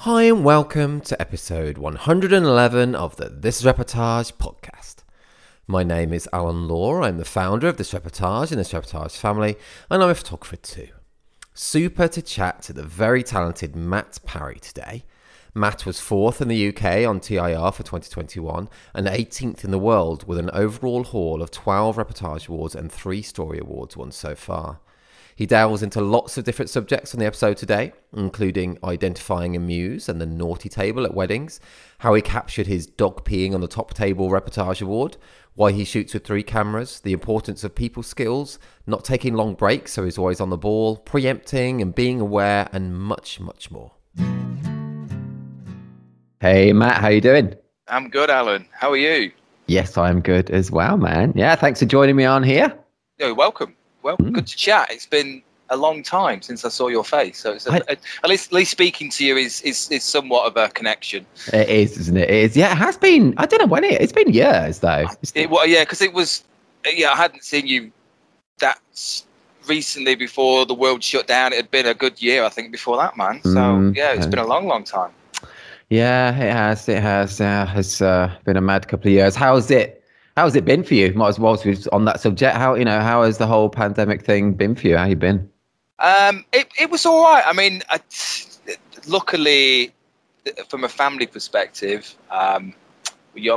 Hi and welcome to episode 111 of the This Reportage podcast. My name is Alan Law, I'm the founder of This Reportage and This Reportage family, and I'm a photographer too. Super to chat to the very talented Matt Parry today. Matt was 4th in the UK on TIR for 2021 and 18th in the world with an overall haul of 12 Reportage Awards and 3 Story Awards won so far. He delves into lots of different subjects on the episode today, including identifying a muse and the naughty table at weddings, how he captured his dog peeing on the top table Reportage Award, why he shoots with 3 cameras, the importance of people skills, not taking long breaks so he's always on the ball, pre-empting and being aware, and much, much more. Hey Matt, how you doing? I'm good, Alan. How are you? Yes, I'm good as well, man. Yeah, thanks for joining me on here. You're welcome. Well, good to chat. It's been a long time since I saw your face, so it's at least speaking to you is somewhat of a connection. It is, isn't it? It is. Yeah, it has been. I don't know when it's been years though. Because it was. I hadn't seen you that recently before the world shut down. It had been a good year, I think, before that, man. So it's been a long time. Yeah, it has. It has. It's been a mad couple of years. How's it been for you? Might as well on that subject. How has the whole pandemic thing been for you? How you been? It was all right. I mean, luckily, from a family perspective, you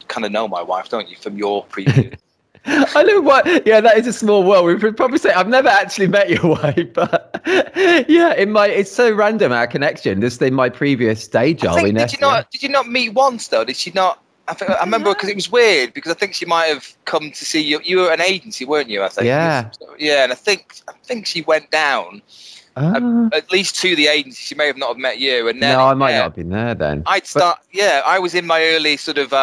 kind of know my wife, don't you, from your previous. I know what. Yeah, that is a small world. We would probably say I've never actually met your wife, but yeah, it's so random our connection. Just in my previous day job. Did you not meet once though? Did she not? I remember because it was weird because I think she might have come to see you. You were an agency, weren't you? I think. Yeah. Yeah, and I think she went down at least to the agency. She may have not have met you. And then no, I might not have been there then. I was in my early sort of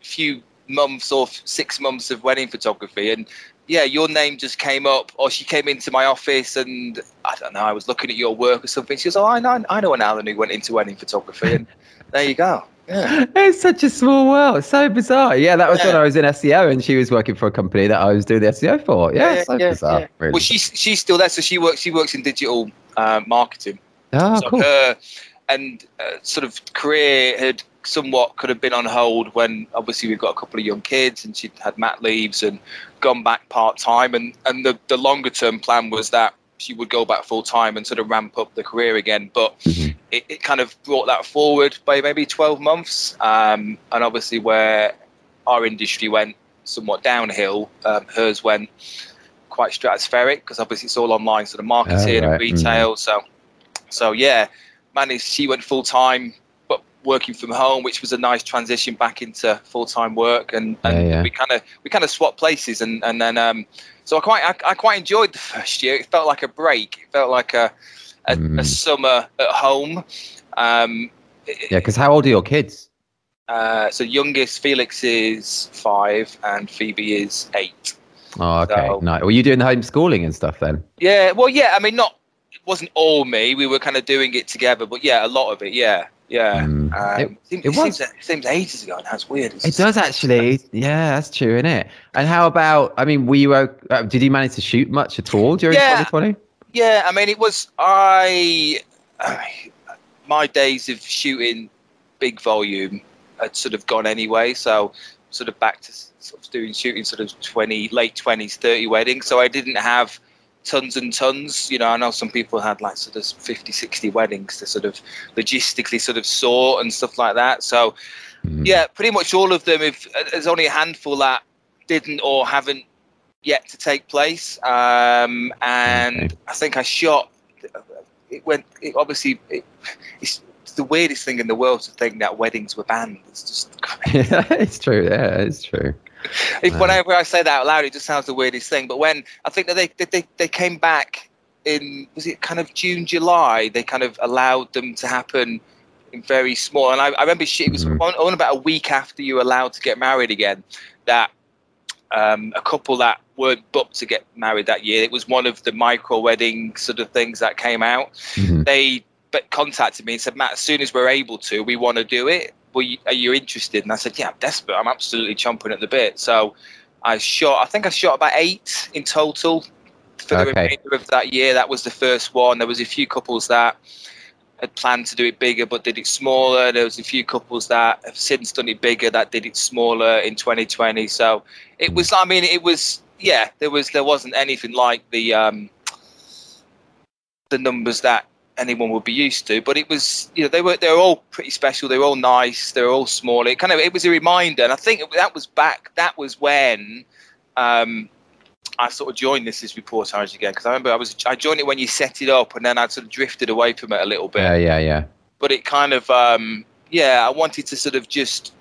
few months or 6 months of wedding photography, and your name just came up, or she came into my office, and I don't know. I was looking at your work or something. She goes, "Oh, I know an Alan who went into wedding photography," and there you go. Yeah. It's such a small world. It's so bizarre. Yeah, that was when I was in SEO and she was working for a company that I was doing the SEO for. Bizarre. Yeah. Really. Well, she's still there, so she works in digital marketing. Oh, so cool. Her sort of career could have been on hold when obviously we've got a couple of young kids and she'd had mat leaves and gone back part time, and the longer term plan was that she would go back full time and sort of ramp up the career again, but it kind of brought that forward by maybe 12 months. And obviously where our industry went somewhat downhill, hers went quite stratospheric because obviously it's all online sort of marketing and retail. So yeah, she went full time, but working from home, which was a nice transition back into full time work, and we kind of swapped places, and then so I quite enjoyed the first year. It felt like a break. It felt like a summer at home. Because how old are your kids? So youngest Felix is 5 and Phoebe is 8. Oh, okay. So, nice. Were you doing the homeschooling and stuff then? Yeah. Well, yeah. I mean, it wasn't all me. We were kind of doing it together, but yeah, a lot of it. Yeah. It seems ages ago. That's weird. It does actually. Yeah, that's true, isn't it? And how about? I mean, did you manage to shoot much at all during 2020? Yeah, I mean, it was my days of shooting big volume had sort of gone anyway. So sort of back to sort of shooting sort of late 20s, 30 weddings. So I didn't have tons and tons. I know some people had like sort of 50, 60 weddings to sort of logistically sort of sort and stuff like that. So pretty much all of them, if there's only a handful that didn't or haven't yet to take place. And I think I shot, it's the weirdest thing in the world to think that weddings were banned. It's just crazy. Yeah, it's true. Yeah, it's true. Whenever I say that out loud, it just sounds the weirdest thing. But when I think that they came back in, was it kind of June, July? They kind of allowed them to happen in very small. And I remember it was on about a week after you were allowed to get married again, that a couple that weren't booked to get married that year, it was one of the micro wedding sort of things that came out. They contacted me and said, Matt, as soon as we're able to, we want to do it. Are you interested? And I said, yeah, I'm desperate. I'm absolutely chomping at the bit. So I think I shot about 8 in total for the remainder of that year. That was the first one. There was a few couples that had planned to do it bigger but did it smaller. There was a few couples that have since done it bigger that did it smaller in 2020. So it was, I mean, it was, yeah, there wasn't anything like the numbers that anyone would be used to, but it was, you know, they were all pretty special. They were all nice. They were all small. It was a reminder, and I think that was when I sort of joined this as Reportage again, because I remember I joined it when you set it up, and then I'd sort of drifted away from it a little bit. Yeah. But it kind of, I wanted to sort of just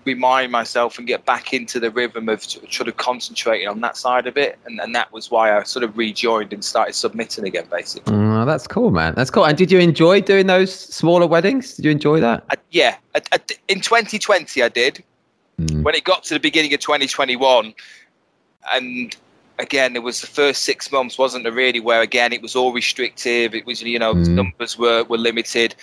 remind myself and get back into the rhythm of sort of concentrating on that side of it, and that was why I sort of rejoined and started submitting again, basically. Oh, that's cool, man. That's cool. And did you enjoy doing those smaller weddings? Did you enjoy that? In 2020 I did. When it got to the beginning of 2021, and again, it was the first 6 months, wasn't it, really, where again it was all restrictive. It was, you know, numbers were limited.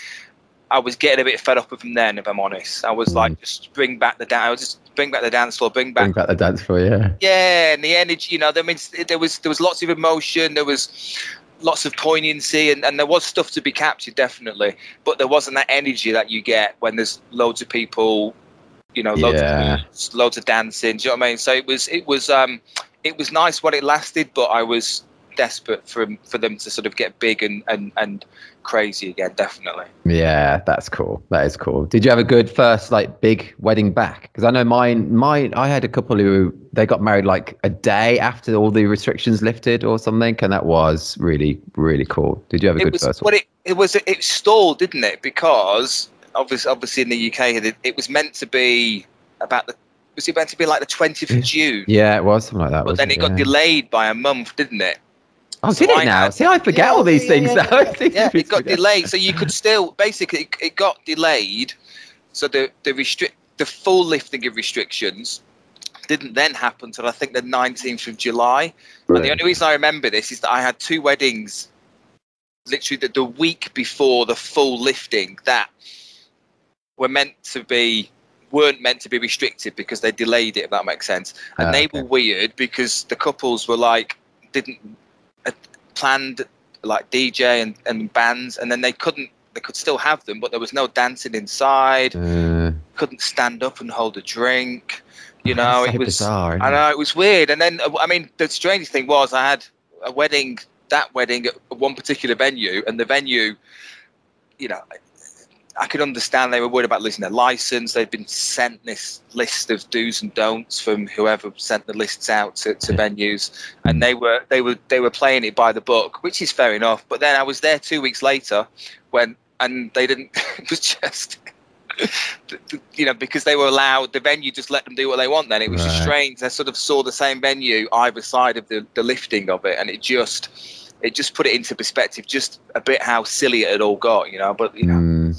I was getting a bit fed up with them then, if I'm honest. I was like, just bring back the dance. I was just bring back the dance floor, bring back the dance floor, yeah. Yeah, and the energy. You know, there was lots of emotion. There was lots of poignancy, and there was stuff to be captured, definitely. But there wasn't that energy that you get when there's loads of people. You know, loads of dancing. Do you know what I mean? So it was nice while it lasted, but I was desperate for them to sort of get big and crazy again, definitely. Yeah, that's cool. That is cool. Did you have a good first like big wedding back? Because I know mine. I had a couple who they got married like a day after all the restrictions lifted or something, and that was really, really cool. Did you have a good first one? It stalled, didn't it? Because obviously in the UK, it was meant to be was it meant to be like the 20th of June? Yeah, it was something like that. But then it got delayed by a month, didn't it? Oh, did it now? See, I forget all these things now. Yeah, it got delayed. So you could still, basically, it got delayed. So the full lifting of restrictions didn't then happen until I think the 19th of July. Right. And the only reason I remember this is that I had two weddings literally the week before the full lifting that weren't meant to be restricted because they delayed it, if that makes sense. And they were weird because the couples were like, didn't planned like DJ and bands, and then they could still have them, but there was no dancing inside. Couldn't stand up and hold a drink. You know, it was bizarre. I know, it was weird. And then, I mean, the strange thing was I had a wedding at one particular venue, and the venue, you know, I could understand they were worried about losing their license. They'd been sent this list of do's and don'ts from whoever sent the lists out to venues, and they were playing it by the book, which is fair enough. But then I was there 2 weeks later and they didn't. It was just, you know, because they were allowed. The venue just let them do what they want. Then it was just strange. I sort of saw the same venue either side of the lifting of it, and it just put it into perspective, just a bit how silly it had all got, you know. But you know.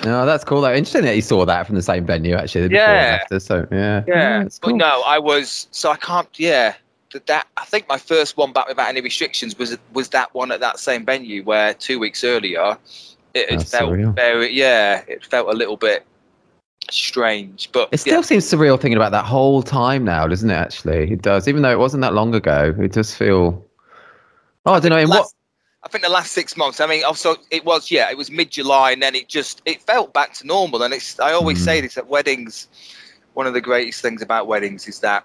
Oh, that's cool. Though. Interesting that you saw that from the same venue, actually. Before and after, so yeah. That's cool. But no, I can't. Yeah, that I think my first one back without any restrictions was that one at that same venue where 2 weeks earlier it felt surreal. It felt a little bit strange, but it still seems surreal thinking about that whole time now, doesn't it? Actually, it does. Even though it wasn't that long ago, it does feel. Oh, I don't know. I think the last 6 months, I mean, also it was mid-July, and then it felt back to normal. And I always say this at weddings, one of the greatest things about weddings is that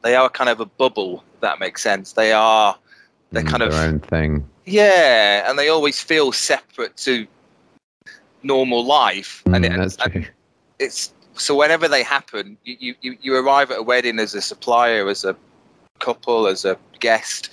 they are kind of a bubble, if that makes sense. They're kind of their own thing. Yeah, and they always feel separate to normal life. That's true. And it's so whenever they happen, you arrive at a wedding as a supplier, as a couple, as a guest,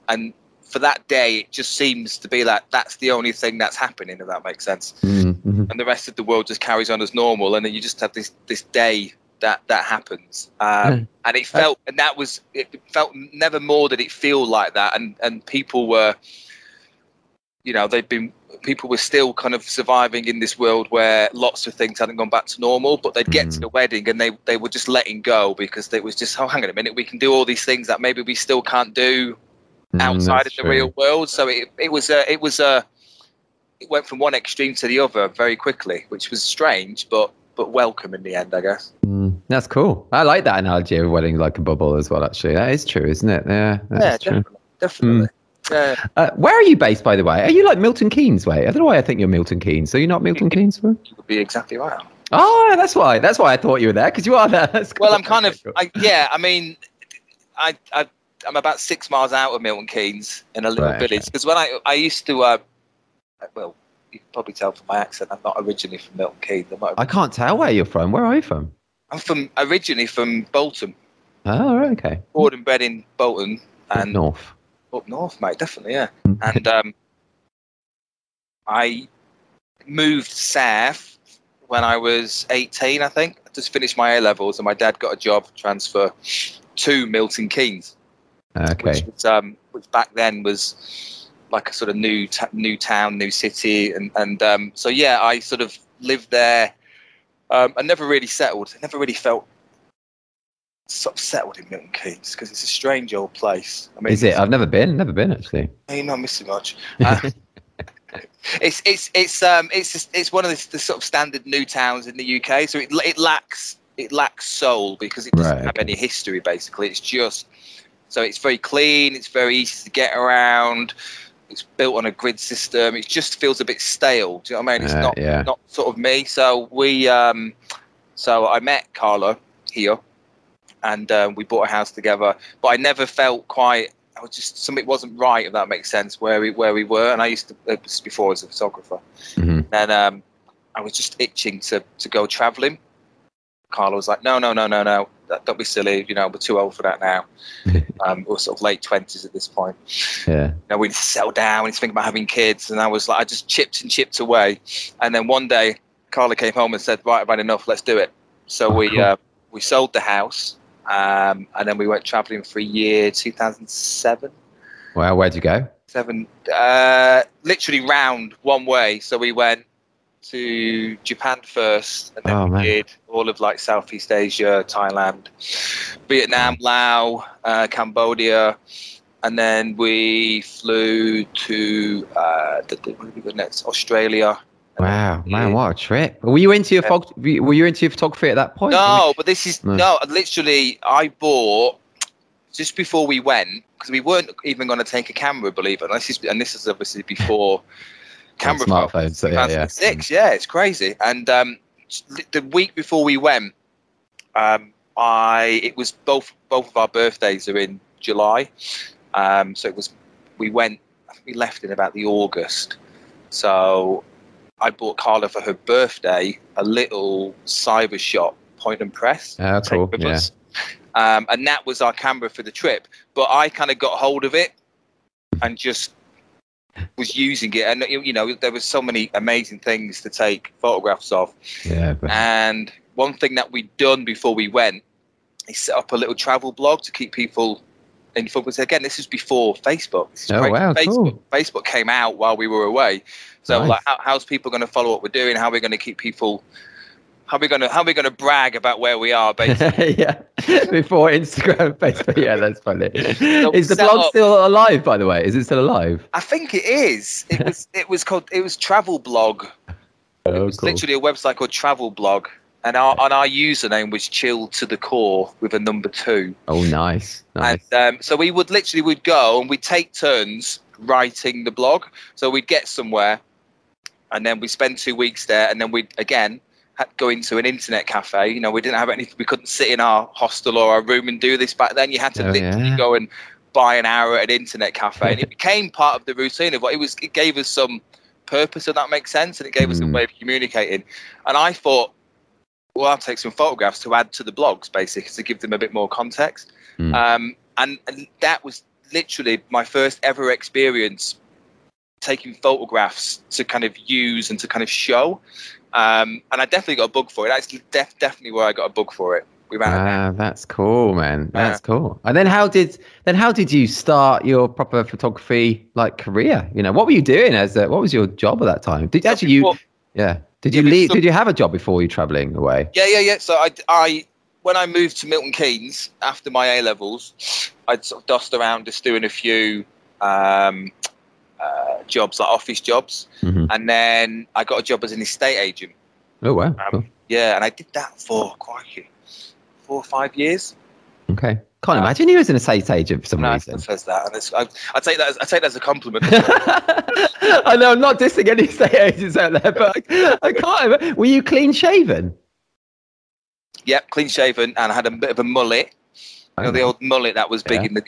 and for that day, it just seems to be that's the only thing that's happening, if that makes sense. And the rest of the world just carries on as normal, and then you just have this day that happens. And it felt, it felt never more did it feel like that. And people were, you know, people were still kind of surviving in this world where lots of things hadn't gone back to normal, but they'd get to the wedding and they were just letting go because it was just, oh, hang on a minute, we can do all these things that maybe we still can't do outside of the real world. So it went from one extreme to the other very quickly, which was strange but welcome in the end, I guess. That's cool. I like that analogy of wedding like a bubble as well, actually. That is true, isn't it? Yeah, that's true. Definitely. Yeah. Where are you based, by the way? Are you like Milton Keynes way? I don't know why I think you're Milton Keynes. So you're not Milton Keynes? You would be exactly right. Oh, that's why. That's why I thought you were there, because you are there. That's Well, cool. I'm kind of, Cool. I mean, I'm about 6 miles out of Milton Keynes in a little village. Because when I used to, well, you can probably tell from my accent, I'm not originally from Milton Keynes. I can't tell where you're from. Where are you from? I'm originally from Bolton. Oh, right, okay. Born and bred in Bolton. And north. Up north, mate, definitely, yeah. And I moved south when I was 18, I think. I just finished my A-levels and my dad got a job transfer to Milton Keynes. Okay. Which back then was like a sort of new town, new city. And so, yeah, I sort of lived there. I never really settled. I never really felt sort of settled in Milton Keynes because it's a strange old place. I mean, is it? I've never been actually. You're not missing much. It's one of the sort of standard new towns in the UK. So it lacks soul because it doesn't have any history. Basically, it's just so it's very clean. It's very easy to get around. It's built on a grid system. It just feels a bit stale. Do you know what I mean? It's not sort of me. So so I met Carla here. And we bought a house together, but I never felt quite. I was just something wasn't right, if that makes sense. Where we were, and I used to it was before as a photographer, and I was just itching to go travelling. Carla was like, no, don't be silly. You know, we're too old for that now. We're sort of late 20s at this point. Yeah. Now we need to settle down. We need to think about having kids, and I was like, I just chipped away, and then one day Carla came home and said, right, I've had enough. Let's do it. So we sold the house. And then we went traveling for a year, 2007. Wow, where'd you go? Literally round one way. So we went to Japan first, and then we did all of like Southeast Asia, Thailand, Vietnam, Laos, Cambodia, and then we flew to where did we go next? Australia. Wow, man, what a trip! Were you into your photography at that point? No, but this is literally, I bought just before we went because we weren't even going to take a camera, believe it. And this is obviously before camera smartphones. So yeah, it's crazy. And the week before we went, it was both of our birthdays are in July, so we left in about the August, so. I bought Carla for her birthday a little cyber shot point and press. Oh, cool. Yeah. And that was our camera for the trip. But I kind of got hold of it and just was using it. And, you know, there was so many amazing things to take photographs of. Yeah. And one thing that we'd done before we went is set up a little travel blog to keep people informed. Again, this was before Facebook. Wow, cool. Facebook came out while we were away. So like, how's people going to follow what we're doing? How are we going to keep people? How are we going to brag about where we are, basically? Yeah, before Instagram, Facebook. Yeah, that's funny. So is the blog still alive? By the way, is it still alive? I think it is. It was Travel Blog. It was literally a website called Travel Blog, and our username was Chill to the Core with a number 2. Oh, nice. And so we would go and we'd take turns writing the blog. So we'd get somewhere. And then we spend 2 weeks there, and then we'd again go into an internet cafe. You know, we didn't have anything. We couldn't sit in our hostel or our room and do this back then. You had to literally go and buy an hour at an internet cafe, and it became part of the routine of what it was. It gave us some purpose, if that makes sense, and it gave us a way of communicating. And I thought, well, I'll take some photographs to add to the blogs, basically, to give them a bit more context. And that was literally my first ever experience taking photographs to kind of use and to kind of show, and I definitely got a bug for it. That's definitely where I got a bug for it. That's cool, man. That's cool. And then how did you start your proper photography like career? You know, what were you doing what was your job at that time? Did you leave? Did you have a job before you traveling away? Yeah. So I when I moved to Milton Keynes after my A-levels, I'd sort of dust around just doing a few jobs, like office jobs, and then I got a job as an estate agent. Oh wow! Cool. Yeah, and I did that for quite 4 or 5 years. Okay. Can't imagine you as an estate agent for some reason. No, says that, and I take that as a compliment. I know I'm not dissing any estate agents out there, but I can't. Were you clean shaven? Yep, clean shaven, and I had a bit of a mullet. The old mullet that was big in the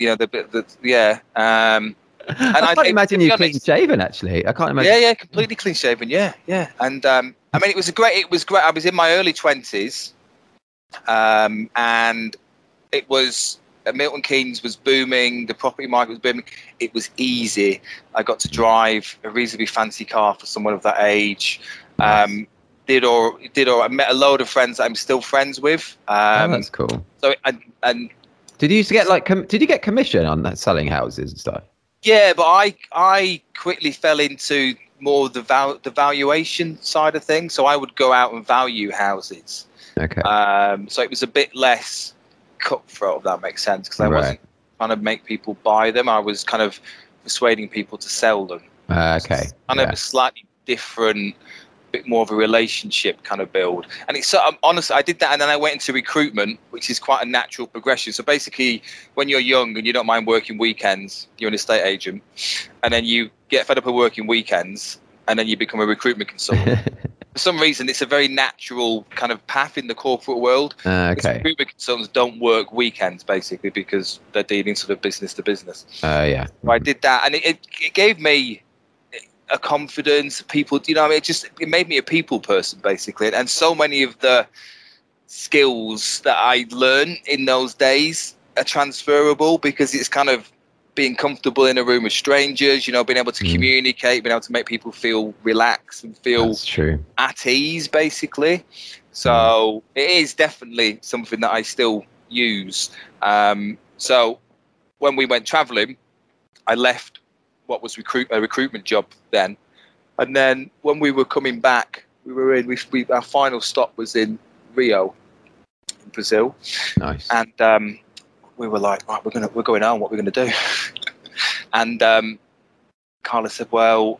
And I can't imagine you clean shaven. Actually, I can't imagine. Yeah, completely clean shaven. Yeah. And I mean, it was great. I was in my early 20s, and it was Milton Keynes was booming. The property market was booming. It was easy. I got to drive a reasonably fancy car for someone of that age. Nice. I met a load of friends that I'm still friends with. That's cool. So did you used to get did you get commission on that selling houses and stuff? Yeah, but I quickly fell into more of the valuation side of things. So I would go out and value houses. Okay. So it was a bit less cutthroat, if that makes sense, because I wasn't trying to make people buy them. I was kind of persuading people to sell them. Okay. So kind of a slightly different, bit more of a relationship kind of build. And it's honestly, I did that, and then I went into recruitment, which is quite a natural progression. So basically, when you're young and you don't mind working weekends, you're an estate agent, and then you get fed up of working weekends, and then you become a recruitment consultant. For some reason, it's a very natural kind of path in the corporate world. Okay. Recruitment consultants don't work weekends, basically, because they're dealing sort of business to business. Yeah. So I did that, and it gave me a confidence. People, it made me a people person, basically. And so many of the skills that I learned in those days are transferable, because it's kind of being comfortable in a room with strangers, being able to communicate, being able to make people feel relaxed and feel at ease, basically. So it is definitely something that I still use. So when we went traveling, I left what was a recruitment job then, and then when we were coming back, our final stop was in Rio, in Brazil. Nice. And we were like, right, we're going home. What are we going to do? And Carla said, well,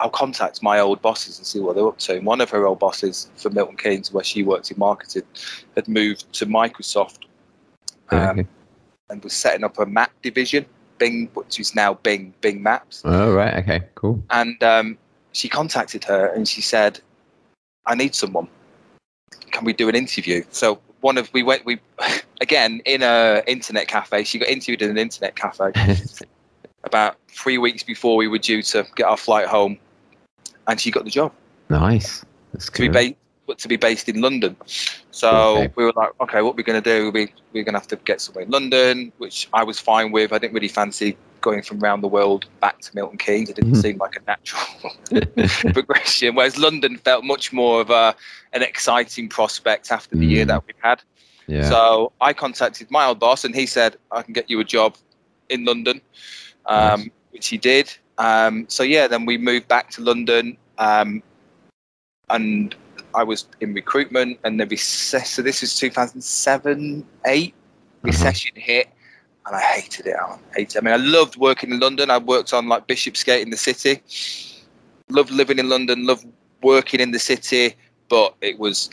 I'll contact my old bosses and see what they're up to. And one of her old bosses from Milton Keynes, where she worked in marketing, had moved to Microsoft and was setting up a map division. Bing, which is now Bing Maps. Oh, right. Okay, cool. And she contacted her and she said, I need someone. Can we do an interview? So we went again in a internet cafe. She got interviewed in an internet cafe about 3 weeks before we were due to get our flight home, and she got the job. Nice. That's good. To be based in London. So we were like, okay, what we're going to do, we're going to have to get somewhere in London, which I was fine with. I didn't really fancy going from around the world back to Milton Keynes. It didn't seem like a natural progression, whereas London felt much more of an exciting prospect after the year that we've had. Yeah. So I contacted my old boss, and he said, I can get you a job in London, which he did. So yeah, then we moved back to London, and I was in recruitment, and so this is 2007-8. Recession hit, and I hated it. I mean, I loved working in London. I worked on like Bishopsgate in the city. Loved living in London. Loved working in the city, but it was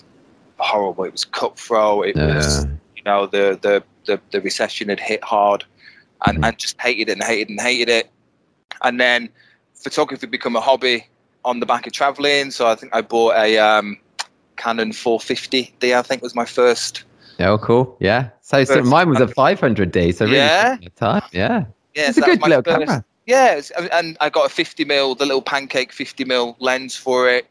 horrible. It was cutthroat. It was, the recession had hit hard, and I just hated it. And then photography became a hobby on the back of traveling. So I think I bought a Canon 450D, I think was my first. Oh, cool. Yeah. So mine was a 500D. So really, yeah. It's a good little camera. Yeah, and I got a 50mm, the little pancake 50mm lens for it,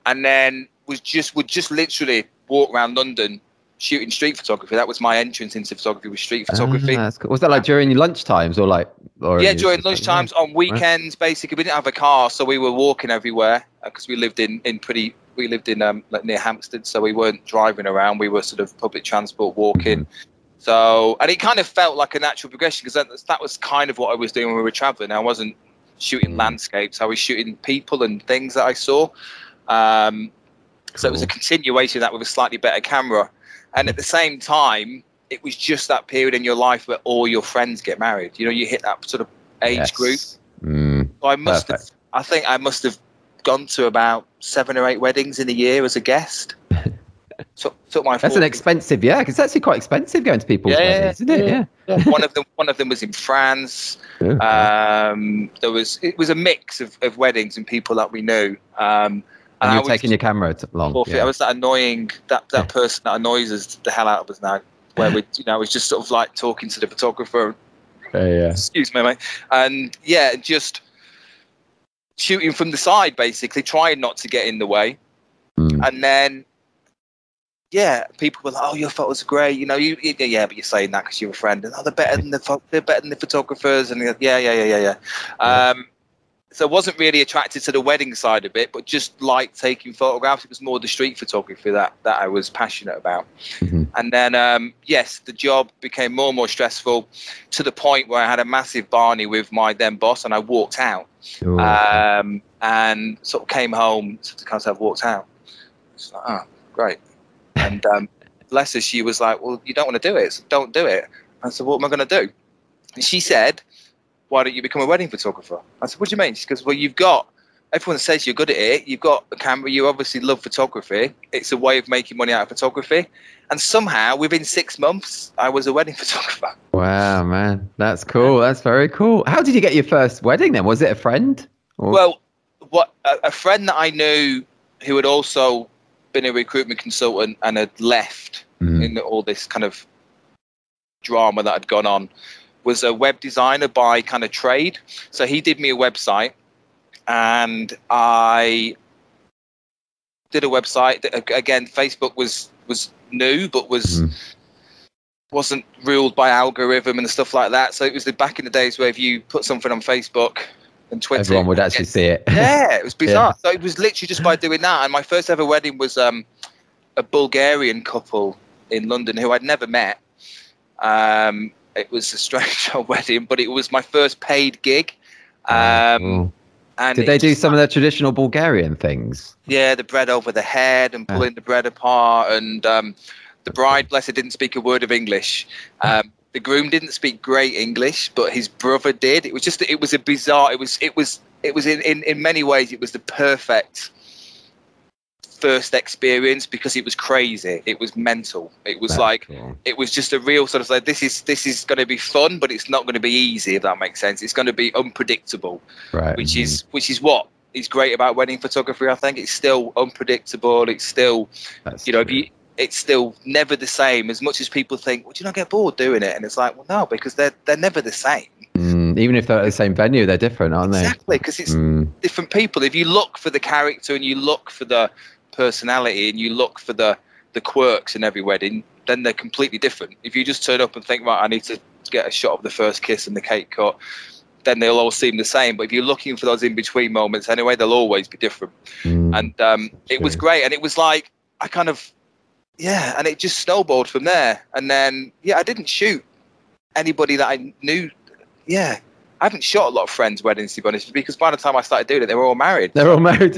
and then would just literally walk around London shooting street photography. That was my entrance into photography, was street photography. That's cool. Was that like during lunch times or like? During lunch times, on weekends. Basically, we didn't have a car, so we were walking everywhere because we lived in like near Hampstead, so we weren't driving around. We were sort of public transport walking. So, and it kind of felt like a natural progression, because that was kind of what I was doing when we were traveling. I wasn't shooting landscapes. I was shooting people and things that I saw. So it was a continuation of that with a slightly better camera. And at the same time, it was just that period in your life where all your friends get married. You hit that sort of age group. So I think I must have gone to about 7 or 8 weddings in a year as a guest. took my. That's an expensive, yeah, because it's actually quite expensive going to people's weddings, isn't it? Yeah. One of them was in France. Ooh, It was a mix of weddings and people that we knew. and you're taking your camera along. I was that annoying that person that annoys us the hell out of us now. Where we, was just sort of like talking to the photographer. Excuse me, mate. And just shooting from the side, basically, trying not to get in the way. And then, people were like, "Oh, your photos are great." But you're saying that because you're a friend. And they're better than the photographers. And so I wasn't really attracted to the wedding side of it, but just like taking photographs. It was more the street photography that I was passionate about. And then, the job became more and more stressful to the point where I had a massive Barney with my then boss, and I walked out. And sort of came home to kind of walked out. It's like, oh, great. And bless her, she was like, "Well, you don't want to do it, so don't do it." I said, "What am I going to do?" And she said, "Why don't you become a wedding photographer?" I said, "What do you mean?" She goes, "Well, everyone says you're good at it. You've got a camera. You obviously love photography. It's a way of making money out of photography." And somehow, within 6 months, I was a wedding photographer. Wow, man. That's cool. That's very cool. How did you get your first wedding then? Was it a friend? Or? Well, a friend that I knew who had also been a recruitment consultant and had left in all this kind of drama that had gone on was a web designer by kind of trade. So he did me a website, and I did a website that, again, Facebook was new, but wasn't ruled by algorithm and stuff like that. So it was back in the days where if you put something on Facebook and Twitter, everyone would actually see it. Yeah, it was bizarre. So it was literally just by doing that. And my first ever wedding was a Bulgarian couple in London who I'd never met. It was a strange wedding, but it was my first paid gig. And did they do some of the traditional Bulgarian things? Yeah, the bread over the head and pulling the bread apart. And the bride, bless her, didn't speak a word of English. The groom didn't speak great English, but his brother did. It was a bizarre. It was in many ways, it was the perfect first experience because it was crazy. It was mental. It was it was just a real sort of like, this is going to be fun, but it's not going to be easy, if that makes sense. It's going to be unpredictable, right? Which is what is great about wedding photography. I think it's still unpredictable. It's still, it's still never the same. As much as people think, well, do you not get bored doing it? And it's like, well, no, because they're never the same. Even if they're at the same venue, they're different, aren't they? Exactly, because it's different people. If you look for the character and you look for the personality and you look for the quirks in every wedding, then they're completely different. If you just turn up and think, right, I need to get a shot of the first kiss and the cake cut, then they'll all seem the same. But if you're looking for those in-between moments anyway, they'll always be different. And it was great. And it was like, I kind of, and it just snowballed from there. And then, I didn't shoot anybody that I knew. I haven't shot a lot of friends' weddings, to be honest, because by the time I started doing it, they were all married. They're all married.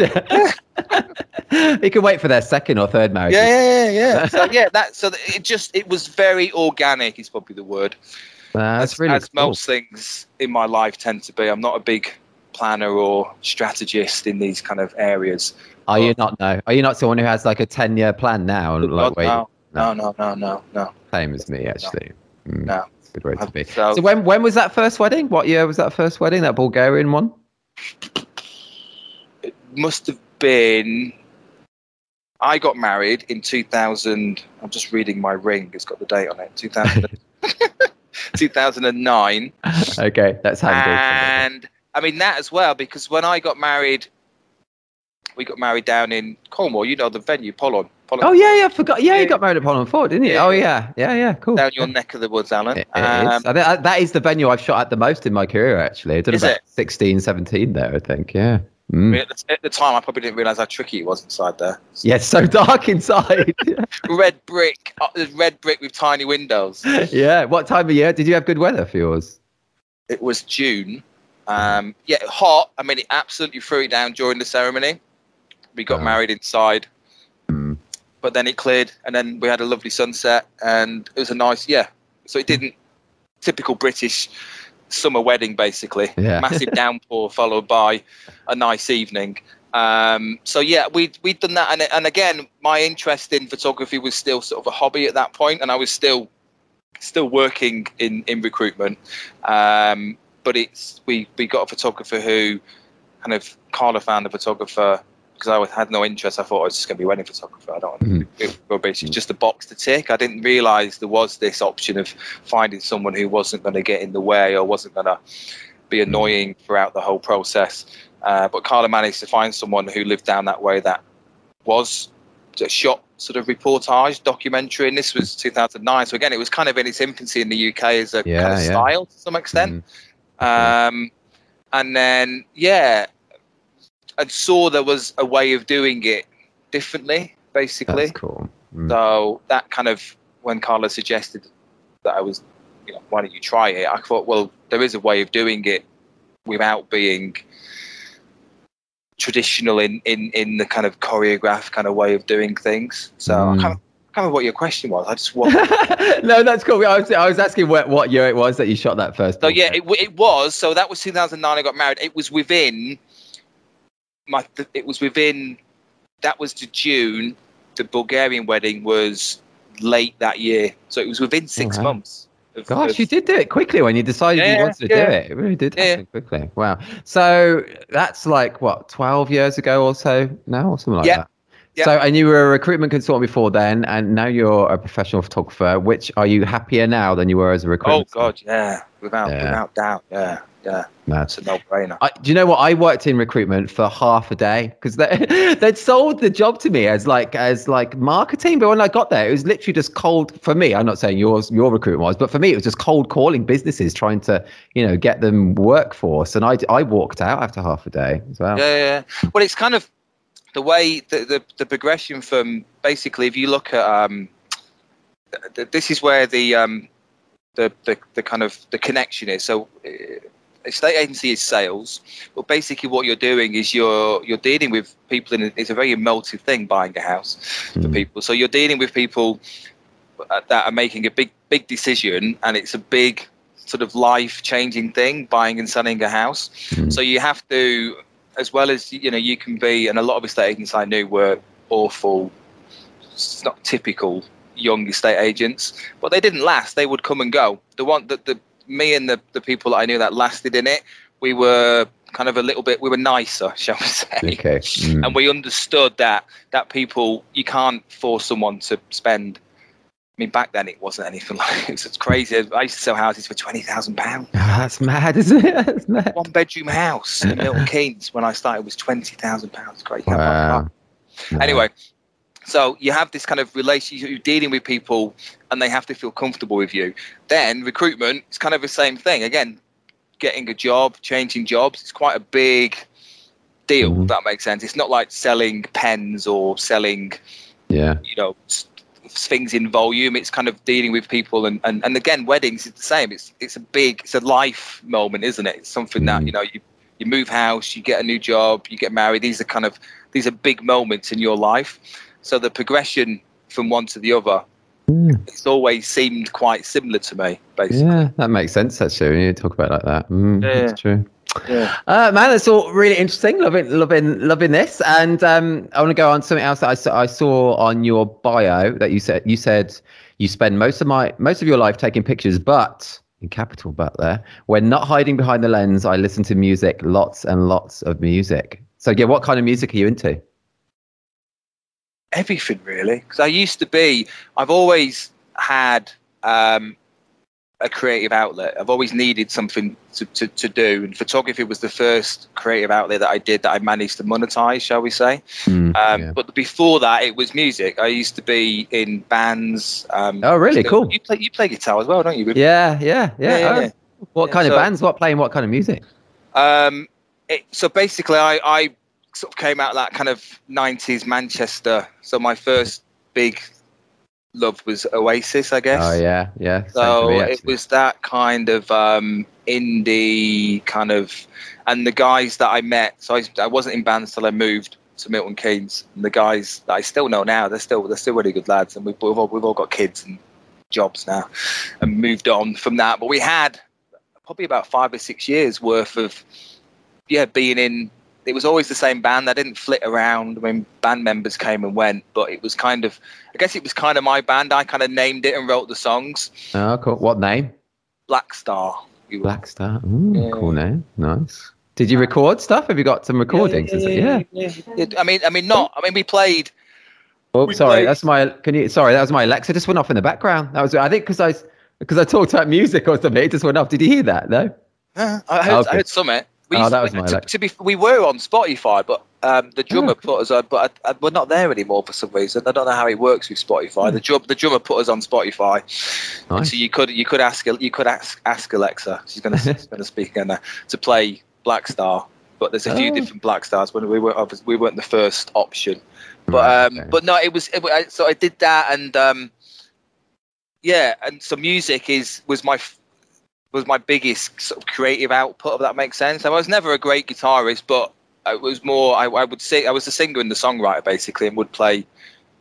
You can wait for their second or third marriage. Yeah. So it was very organic, is probably the word. That's really as cool. Most things in my life tend to be. I'm not a big planner or strategist in these kind of areas. Are you not? No. Are you not someone who has like a 10-year plan now? No. Same as me, actually. No. Good way to be. So when was that first wedding? What year was that first wedding? That Bulgarian one? It must have been. I got married in 2000. I'm just reading my ring. It's got the date on it. 2009. Okay, that's handy. And I mean that as well, because when I got married, we got married down in Cornwall. You know the venue, Pollon. Oh yeah, I forgot. Yeah, you got married at Pollon Ford, didn't you? Oh yeah, cool. Down your neck of the woods, Alan. It is. That is the venue I've shot at the most in my career, actually. I did about 16, 17 there, I think. Yeah. I mean, at the time, I probably didn't realise how tricky it was inside there. Yeah, it's so dark inside. red brick with tiny windows. Yeah. What time of year? Did you have good weather for yours? It was June. Hot. I mean, it absolutely threw it down during the ceremony. We got married inside. But then it cleared, and then we had a lovely sunset, and it was a nice, So it didn't, typical British summer wedding, basically. Yeah. Massive downpour followed by a nice evening. So yeah, we'd done that, and again, my interest in photography was still sort of a hobby at that point, and I was still working in recruitment. But we got a photographer who kind of, Carla found a photographer, because I had no interest. I thought I was just going to be a wedding photographer. I don't want it was basically just a box to tick. I didn't realise there was this option of finding someone who wasn't going to get in the way or wasn't going to be annoying throughout the whole process. But Carla managed to find someone who lived down that way that was a shot sort of reportage documentary, and this was 2009. So again, it was kind of in its infancy in the UK as a kind of style to some extent. And then, I saw there was a way of doing it differently, basically. That's cool. So that kind of, when Carla suggested that I was, why don't you try it? I thought, well, there is a way of doing it without being traditional in the kind of choreographed kind of way of doing things. So I can't remember what your question was. I just No, that's cool. I was asking what year it was that you shot that first. So yeah, it was. So that was 2009. I got married. It was within that was to June. The Bulgarian wedding was late that year, so it was within 6 months. Gosh, you did do it quickly when you decided you wanted to do it. It really did happen quickly. Wow. So that's like, what, 12 years ago or so now, or something like that? Yeah. So, and you were a recruitment consultant before then, and now you're a professional photographer. Which, are you happier now than you were as a recruitment? Oh God, yeah, without doubt, yeah. That's a no-brainer. Do you know what? I worked in recruitment for half a day because they'd sold the job to me as like marketing. But when I got there, it was literally just cold for me. I'm not saying your recruitment was, but for me, it was just cold calling businesses, trying to get them workforce. And I walked out after half a day as well. Yeah. Well, it's kind of the way the progression from, basically, if you look at this is where the kind of the connection is. So estate agency is sales, but basically what you're doing is you're dealing with people, and it's a very emotive thing, buying a house for people. So you're dealing with people that are making a big decision, and it's a big sort of life-changing thing, buying and selling a house. So you have to, as well as you can be, and a lot of estate agents I knew were awful, it's not typical young estate agents, but they didn't last. They would come and go. The one that me and the people that I knew that lasted in it, we were kind of we were nicer, shall we say. Okay. And we understood that people, you can't force someone to spend. I mean, back then it wasn't anything like it. It's crazy. I used to sell houses for £20,000. That's mad, isn't it? That's mad. 1-bedroom house in Milton Keynes when I started was £20,000. Great. Wow. Anyway, so you have this kind of relationship, you're dealing with people, and they have to feel comfortable with you. Then recruitment is kind of the same thing. Again, getting a job, changing jobs, it's quite a big deal, if that makes sense. It's not like selling pens or selling, things in volume. It's kind of dealing with people, and again, weddings is the same. It's a life moment, isn't it? It's something that you move house, you get a new job, you get married. These are big moments in your life. So the progression from one to the other, it's always seemed quite similar to me, basically. Yeah, that makes sense, actually, when you talk about it like that. That's true. Yeah. Man, that's all really interesting. Loving this. And I want to go on to something else that I saw on your bio, that you said you spend most of your life taking pictures, but, in capital but there, when not hiding behind the lens, I listen to music, lots and lots of music. So yeah, what kind of music are you into? Everything, really, because I've always had a creative outlet. I've always needed something to do, and photography was the first creative outlet that I did that I managed to monetize, shall we say. But before that, it was music. I used to be in bands. Oh, really? Cool. You play guitar as well, don't you? Yeah. What kind of bands? What kind of music? So basically, I sort of came out that kind of 90s Manchester. So my first big love was Oasis, I guess. Oh yeah. So it was that kind of indie kind of, and the guys that I met. So I wasn't in bands till I moved to Milton Keynes. And the guys that I still know now, they're still really good lads, and we've all got kids and jobs now, and moved on from that. But we had probably about 5 or 6 years worth of being in it was always the same band. I didn't flit around when band members came and went, but it was kind of, I guess it was kind of my band. I kind of named it and wrote the songs. Oh, cool. What name? Black Star. Black Star. Ooh, cool name. Nice. Did you record stuff? Have you got some recordings? Yeah. I mean, we played. Oh, sorry. That's my. Sorry, that was my Alexa. Just went off in the background. That was. I think because I talked about music or something. It just went off. Did you hear that? No. I heard something. That was my Alexa. We were on Spotify, but the drummer put us on. But we're not there anymore for some reason. I don't know how it works with Spotify. The drummer put us on Spotify, nice. So you could ask Alexa. She's going to speak again now, to play Black Star. But there's a few different Black Stars. When we weren't the first option. But no, it was. So I did that, and and so music was my biggest sort of creative output, if that makes sense. I was never a great guitarist, but it was more. I would sing. I was the singer and the songwriter basically, and would play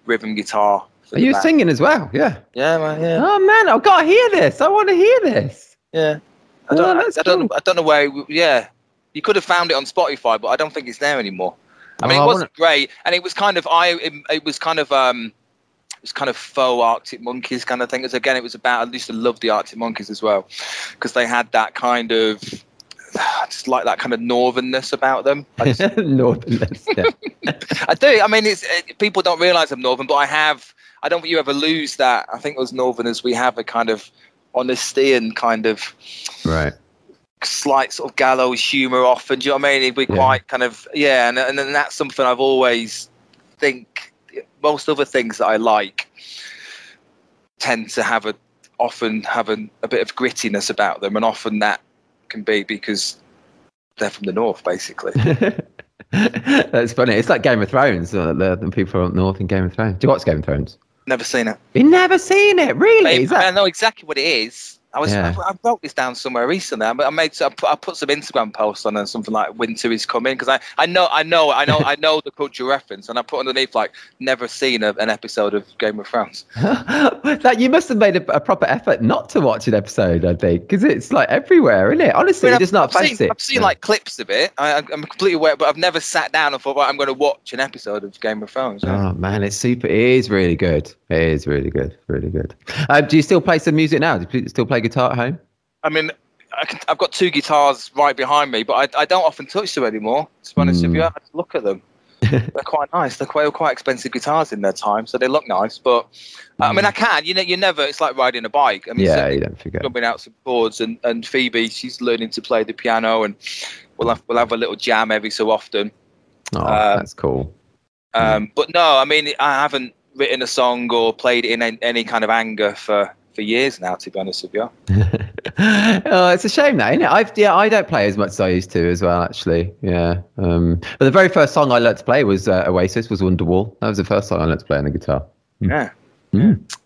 rhythm guitar. Are you singing as well? Yeah. Yeah, man. Yeah. Oh man, I've got to hear this. I want to hear this. Yeah. I don't know where. You could have found it on Spotify, but I don't think it's there anymore. I mean, it wasn't great, and it was kind of it was kind of faux Arctic Monkeys kind of thing. As again, it was about. I used to love the Arctic Monkeys as well, because they had that kind of just like that kind of northernness about them. Northernness. Yeah. I do. I mean, people don't realise I'm northern, but I don't think you ever lose that. I think as northerners, we have a kind of honesty and kind of slight sort of gallows humour often. Do you know what I mean? We're quite kind of and that's something I've always think. Most other things that I like tend to often have a bit of grittiness about them, and often that can be because they're from the north, basically. That's funny. It's like Game of Thrones. The people from up north in Game of Thrones. Do you watch Game of Thrones? Never seen it. You've never seen it, really? I know exactly what it is. I wrote this down somewhere recently. I put some Instagram posts on and something like "Winter is coming" because I know the cultural reference, and I put underneath like never seen an episode of Game of Thrones. That you must have made a proper effort not to watch an episode, I think, because it's like everywhere, isn't it? Honestly, you're just not fancy. I've seen like clips of it. I'm completely aware, but I've never sat down and thought, I'm going to watch an episode of Game of Thrones. Oh man, it's super. It is really good. It is really good. Really good. Do you still play some music now? Do you still play guitar at home? I mean, I've got two guitars right behind me, but I don't often touch them anymore. To be honest with you, I just look at them. They're quite nice. They're quite expensive guitars in their time, so they look nice. But I mean, I can. You never. It's like riding a bike. I mean, you don't forget. Jumping out some chords, and Phoebe, she's learning to play the piano, and we'll have a little jam every so often. Oh, that's cool. But no, I mean, I haven't written a song or played it in any kind of anger for years now, to be honest with you. It's a shame that, isn't it? I don't play as much as I used to as well, actually. Yeah. But the very first song I learned to play was Oasis, was Wonderwall. That was the first song I learned to play on the guitar. Yeah.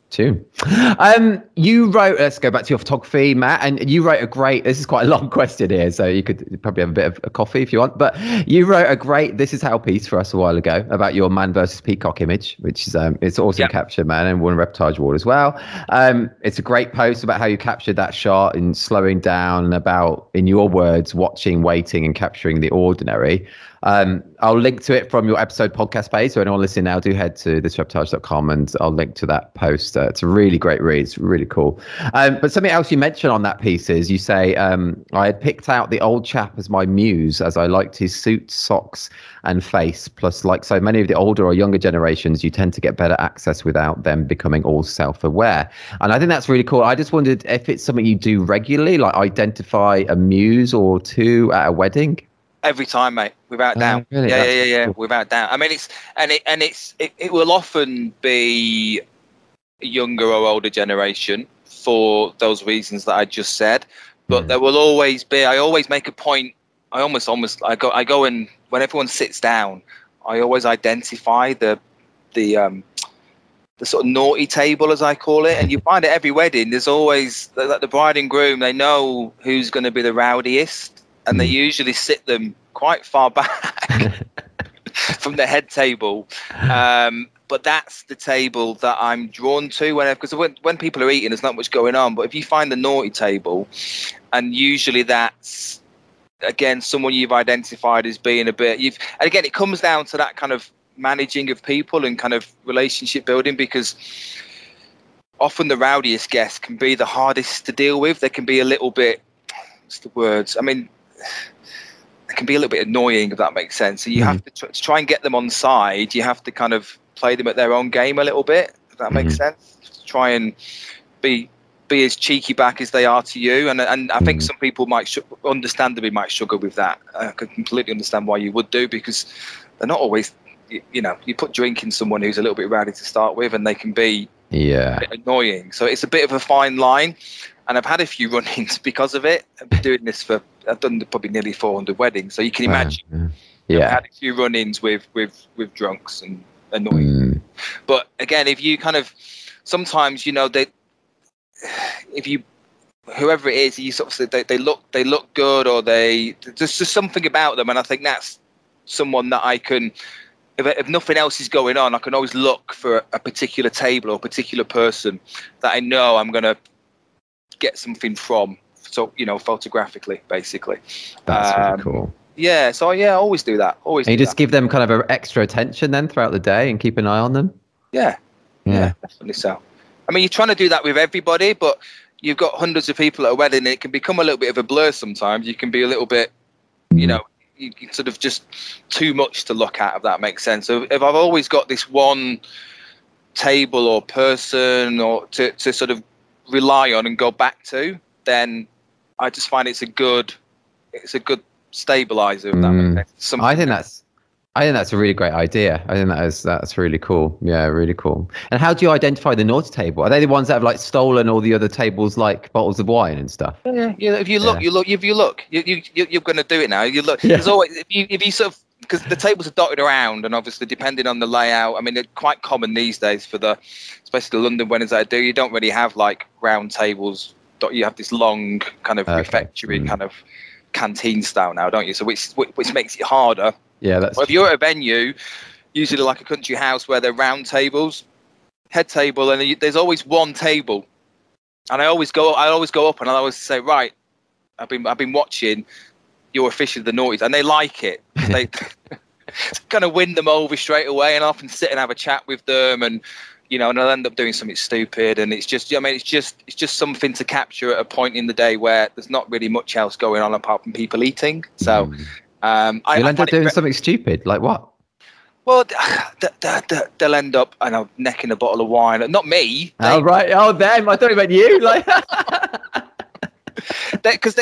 Tune. You wrote, let's go back to your photography, Matt, and you wrote this is quite a long question here, so you could probably have a bit of a coffee if you want, but you wrote a great This Is How piece for us a while ago about your man versus peacock image, which is it's awesome capture, man, and won a Reportage Award as well. It's a great post about how you captured that shot and slowing down, and about, in your words, watching, waiting, and capturing the ordinary. I'll link to it from your episode podcast page. So anyone listening now, do head to thisreportage.com and I'll link to that post. It's a really great read. It's really cool. But something else you mentioned on that piece is you say, I had picked out the old chap as my muse as I liked his suit, socks and face. Plus, like so many of the older or younger generations, you tend to get better access without them becoming all self-aware. And I think that's really cool. I just wondered if it's something you do regularly, like identify a muse or two at a wedding. Every time, mate, without doubt. Really? Yeah, without doubt. I mean, it will often be a younger or older generation for those reasons that I just said. But there will always be. I always make a point. I go in when everyone sits down. I always identify the sort of naughty table, as I call it, and you find at every wedding. There's always the bride and groom. They know who's going to be the rowdiest. And they usually sit them quite far back from the head table. But that's the table that I'm drawn to because when people are eating, there's not much going on. But if you find the naughty table, and usually that's again, someone you've identified as being a bit, and again, it comes down to that kind of managing of people and kind of relationship building, because often the rowdiest guests can be the hardest to deal with. They can be a little bit, what's the words? I mean, they can be a little bit annoying, if that makes sense. So you have to try and get them on side. You have to kind of play them at their own game a little bit, if that makes sense. Try and be as cheeky back as they are to you. And I think some people understandably might struggle with that. I can completely understand why you would do, because they're not always, you know, you put drink in someone who's a little bit rowdy to start with, and they can be a bit annoying. So it's a bit of a fine line. And I've had a few run-ins because of it. I've been doing this I've done probably nearly 400 weddings. So you can imagine I've had a few run-ins with drunks and annoying. But again, if you kind of, sometimes, you know, whoever it is, you sort of they look good, or there's just something about them. And I think that's someone that I can, if nothing else is going on, I can always look for a particular table or a particular person that I know I'm going to get something from, so, you know, photographically, basically. That's really cool. Yeah, so I always do that. Always. And you just give them kind of an extra attention then throughout the day and keep an eye on them. Yeah, definitely so. I mean, you're trying to do that with everybody, but you've got hundreds of people at a wedding, and it can become a little bit of a blur sometimes. You can be a little bit, you know, you sort of just too much to look at, if that makes sense. So if I've always got this one table or person or to sort of rely on and go back to, then I just find it's a good stabilizer, if that makes sense. I think that's a really great idea. I think that's really cool. Yeah, really cool. And how do you identify the naughty table? Are they the ones that have like stolen all the other tables, like bottles of wine and stuff? Yeah. If you look, you're going to do it now. You look. Yeah. There's always, if you sort of, because the tables are dotted around, and obviously depending on the layout, I mean, they're quite common these days especially the London weddings that I do. You don't really have like round tables. You have this long kind of refectory kind of canteen style now, don't you? So which makes it harder. Yeah, that's. Well, if you're at a venue, usually like a country house where they're round tables, head table, and there's always one table, and I always go up and I always say, right, I've been watching. You're officially the naughties, and they like it. They kind of win them over straight away, and I often sit and have a chat with them, and you know, and I'll end up doing something stupid, and it's just, I mean, it's just something to capture at a point in the day where there's not really much else going on apart from people eating. So. You'll end up doing something stupid, like what? Well, they'll end up, I know, necking a bottle of wine. Not me. Oh, right. Oh, them. I thought you meant you. Like, because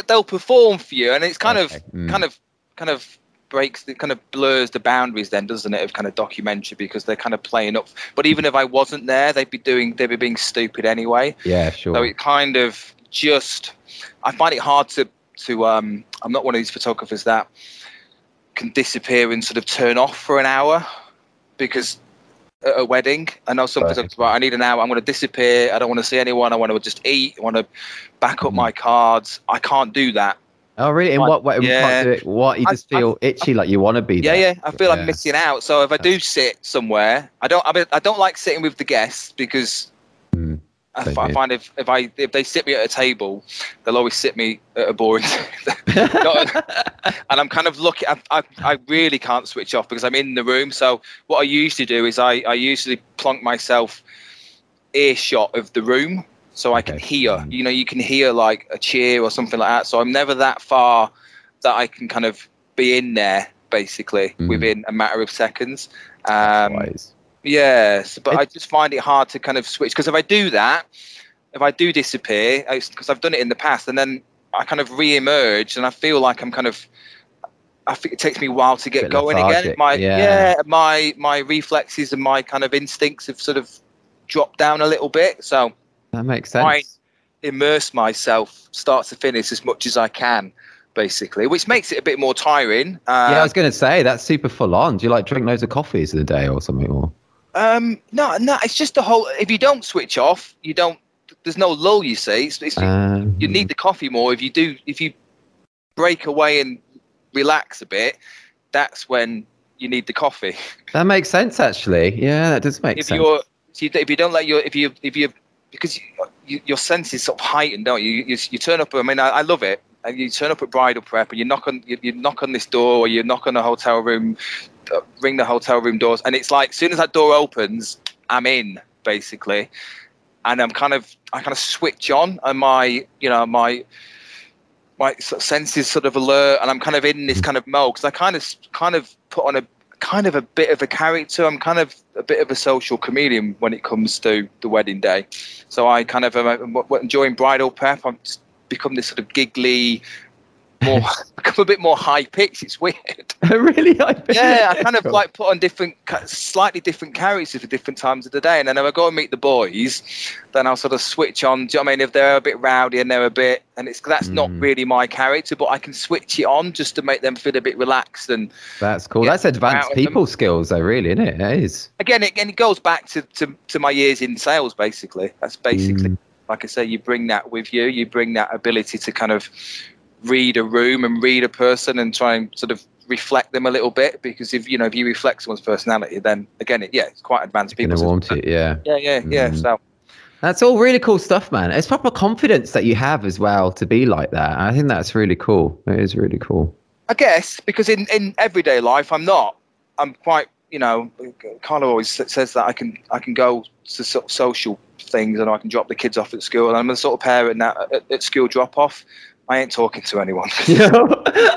they'll perform for you, and it's kind of breaks, it kind of blurs the boundaries then, doesn't it, of kind of documentary, because they're kind of playing up. But even if I wasn't there, they'd be being stupid anyway. Yeah, sure. So it kind of just, I find it hard to I'm not one of these photographers that can disappear and sort of turn off for an hour, because at a wedding, I know some photographers, right, I need an hour, I'm going to disappear, I don't want to see anyone, I want to just eat, I want to back up my cards. I can't do that. Oh, really? In what way? Yeah. Can't do it? What, you just feel itchy, like you want to be there? Yeah. I feel I'm missing out. So if I do sit somewhere, I don't like sitting with the guests, because I find if they sit me at a table, they'll always sit me at a boring table. And I'm kind of looking, I really can't switch off because I'm in the room. So what I usually do is I usually plonk myself earshot of the room, so I can hear, you know, you can hear like a cheer or something like that. So I'm never that far that I can kind of be in there basically within a matter of seconds. Yes, but I just find it hard to kind of switch, because if I do that, if I do disappear, because I've done it in the past, and then I kind of re-emerge, and I feel like I think it takes me a while to get going again. My reflexes and my kind of instincts have sort of dropped down a little bit. So that makes sense. I immerse myself start to finish as much as I can, basically, which makes it a bit more tiring. I was going to say that's super full on. Do you like drink loads of coffees in a day or something? Or no, it's just the whole. If you don't switch off, you don't. There's no lull. You see, you need the coffee more. If you break away and relax a bit, that's when you need the coffee. That makes sense, actually. Yeah, that does make sense. If you don't let because your sense is sort of heightened, don't you? You turn up. I mean, I love it. and you turn up at bridal prep, and you knock on this door, or you knock on a hotel room, ring the hotel room doors, and it's like as soon as that door opens, I'm in basically, and I kind of switch on, and my sort of senses sort of alert, and I'm kind of in this kind of mode because I kind of put on a bit of a character. I'm kind of a bit of a social chameleon when it comes to the wedding day. So I kind of during bridal prep, I've just become this sort of giggly, become a bit more high pitched. It's weird. Really high pitched. Yeah, I kind of like put on slightly different characters for different times of the day, and then if I go and meet the boys, then I'll sort of switch on. Do you know what I mean? If they're a bit rowdy and they're that's not really my character, but I can switch it on just to make them feel a bit relaxed. And that's cool. That's advanced people skills, though, really, isn't it? It is. Again, it goes back to my years in sales. Basically, that's basically like I say. You bring that with you. You bring that ability to kind of read a room and read a person and try and sort of reflect them a little bit, because if you reflect someone's personality, then again it's quite advanced people. So that's all really cool stuff, man. It's proper confidence that you have as well to be like that. I think that's really cool. It is really cool, I guess, because in everyday life I'm quite, Carlo always says that I can go to sort of social things, and I can drop the kids off at school, and I'm the sort of parent that at school drop off, I ain't talking to anyone.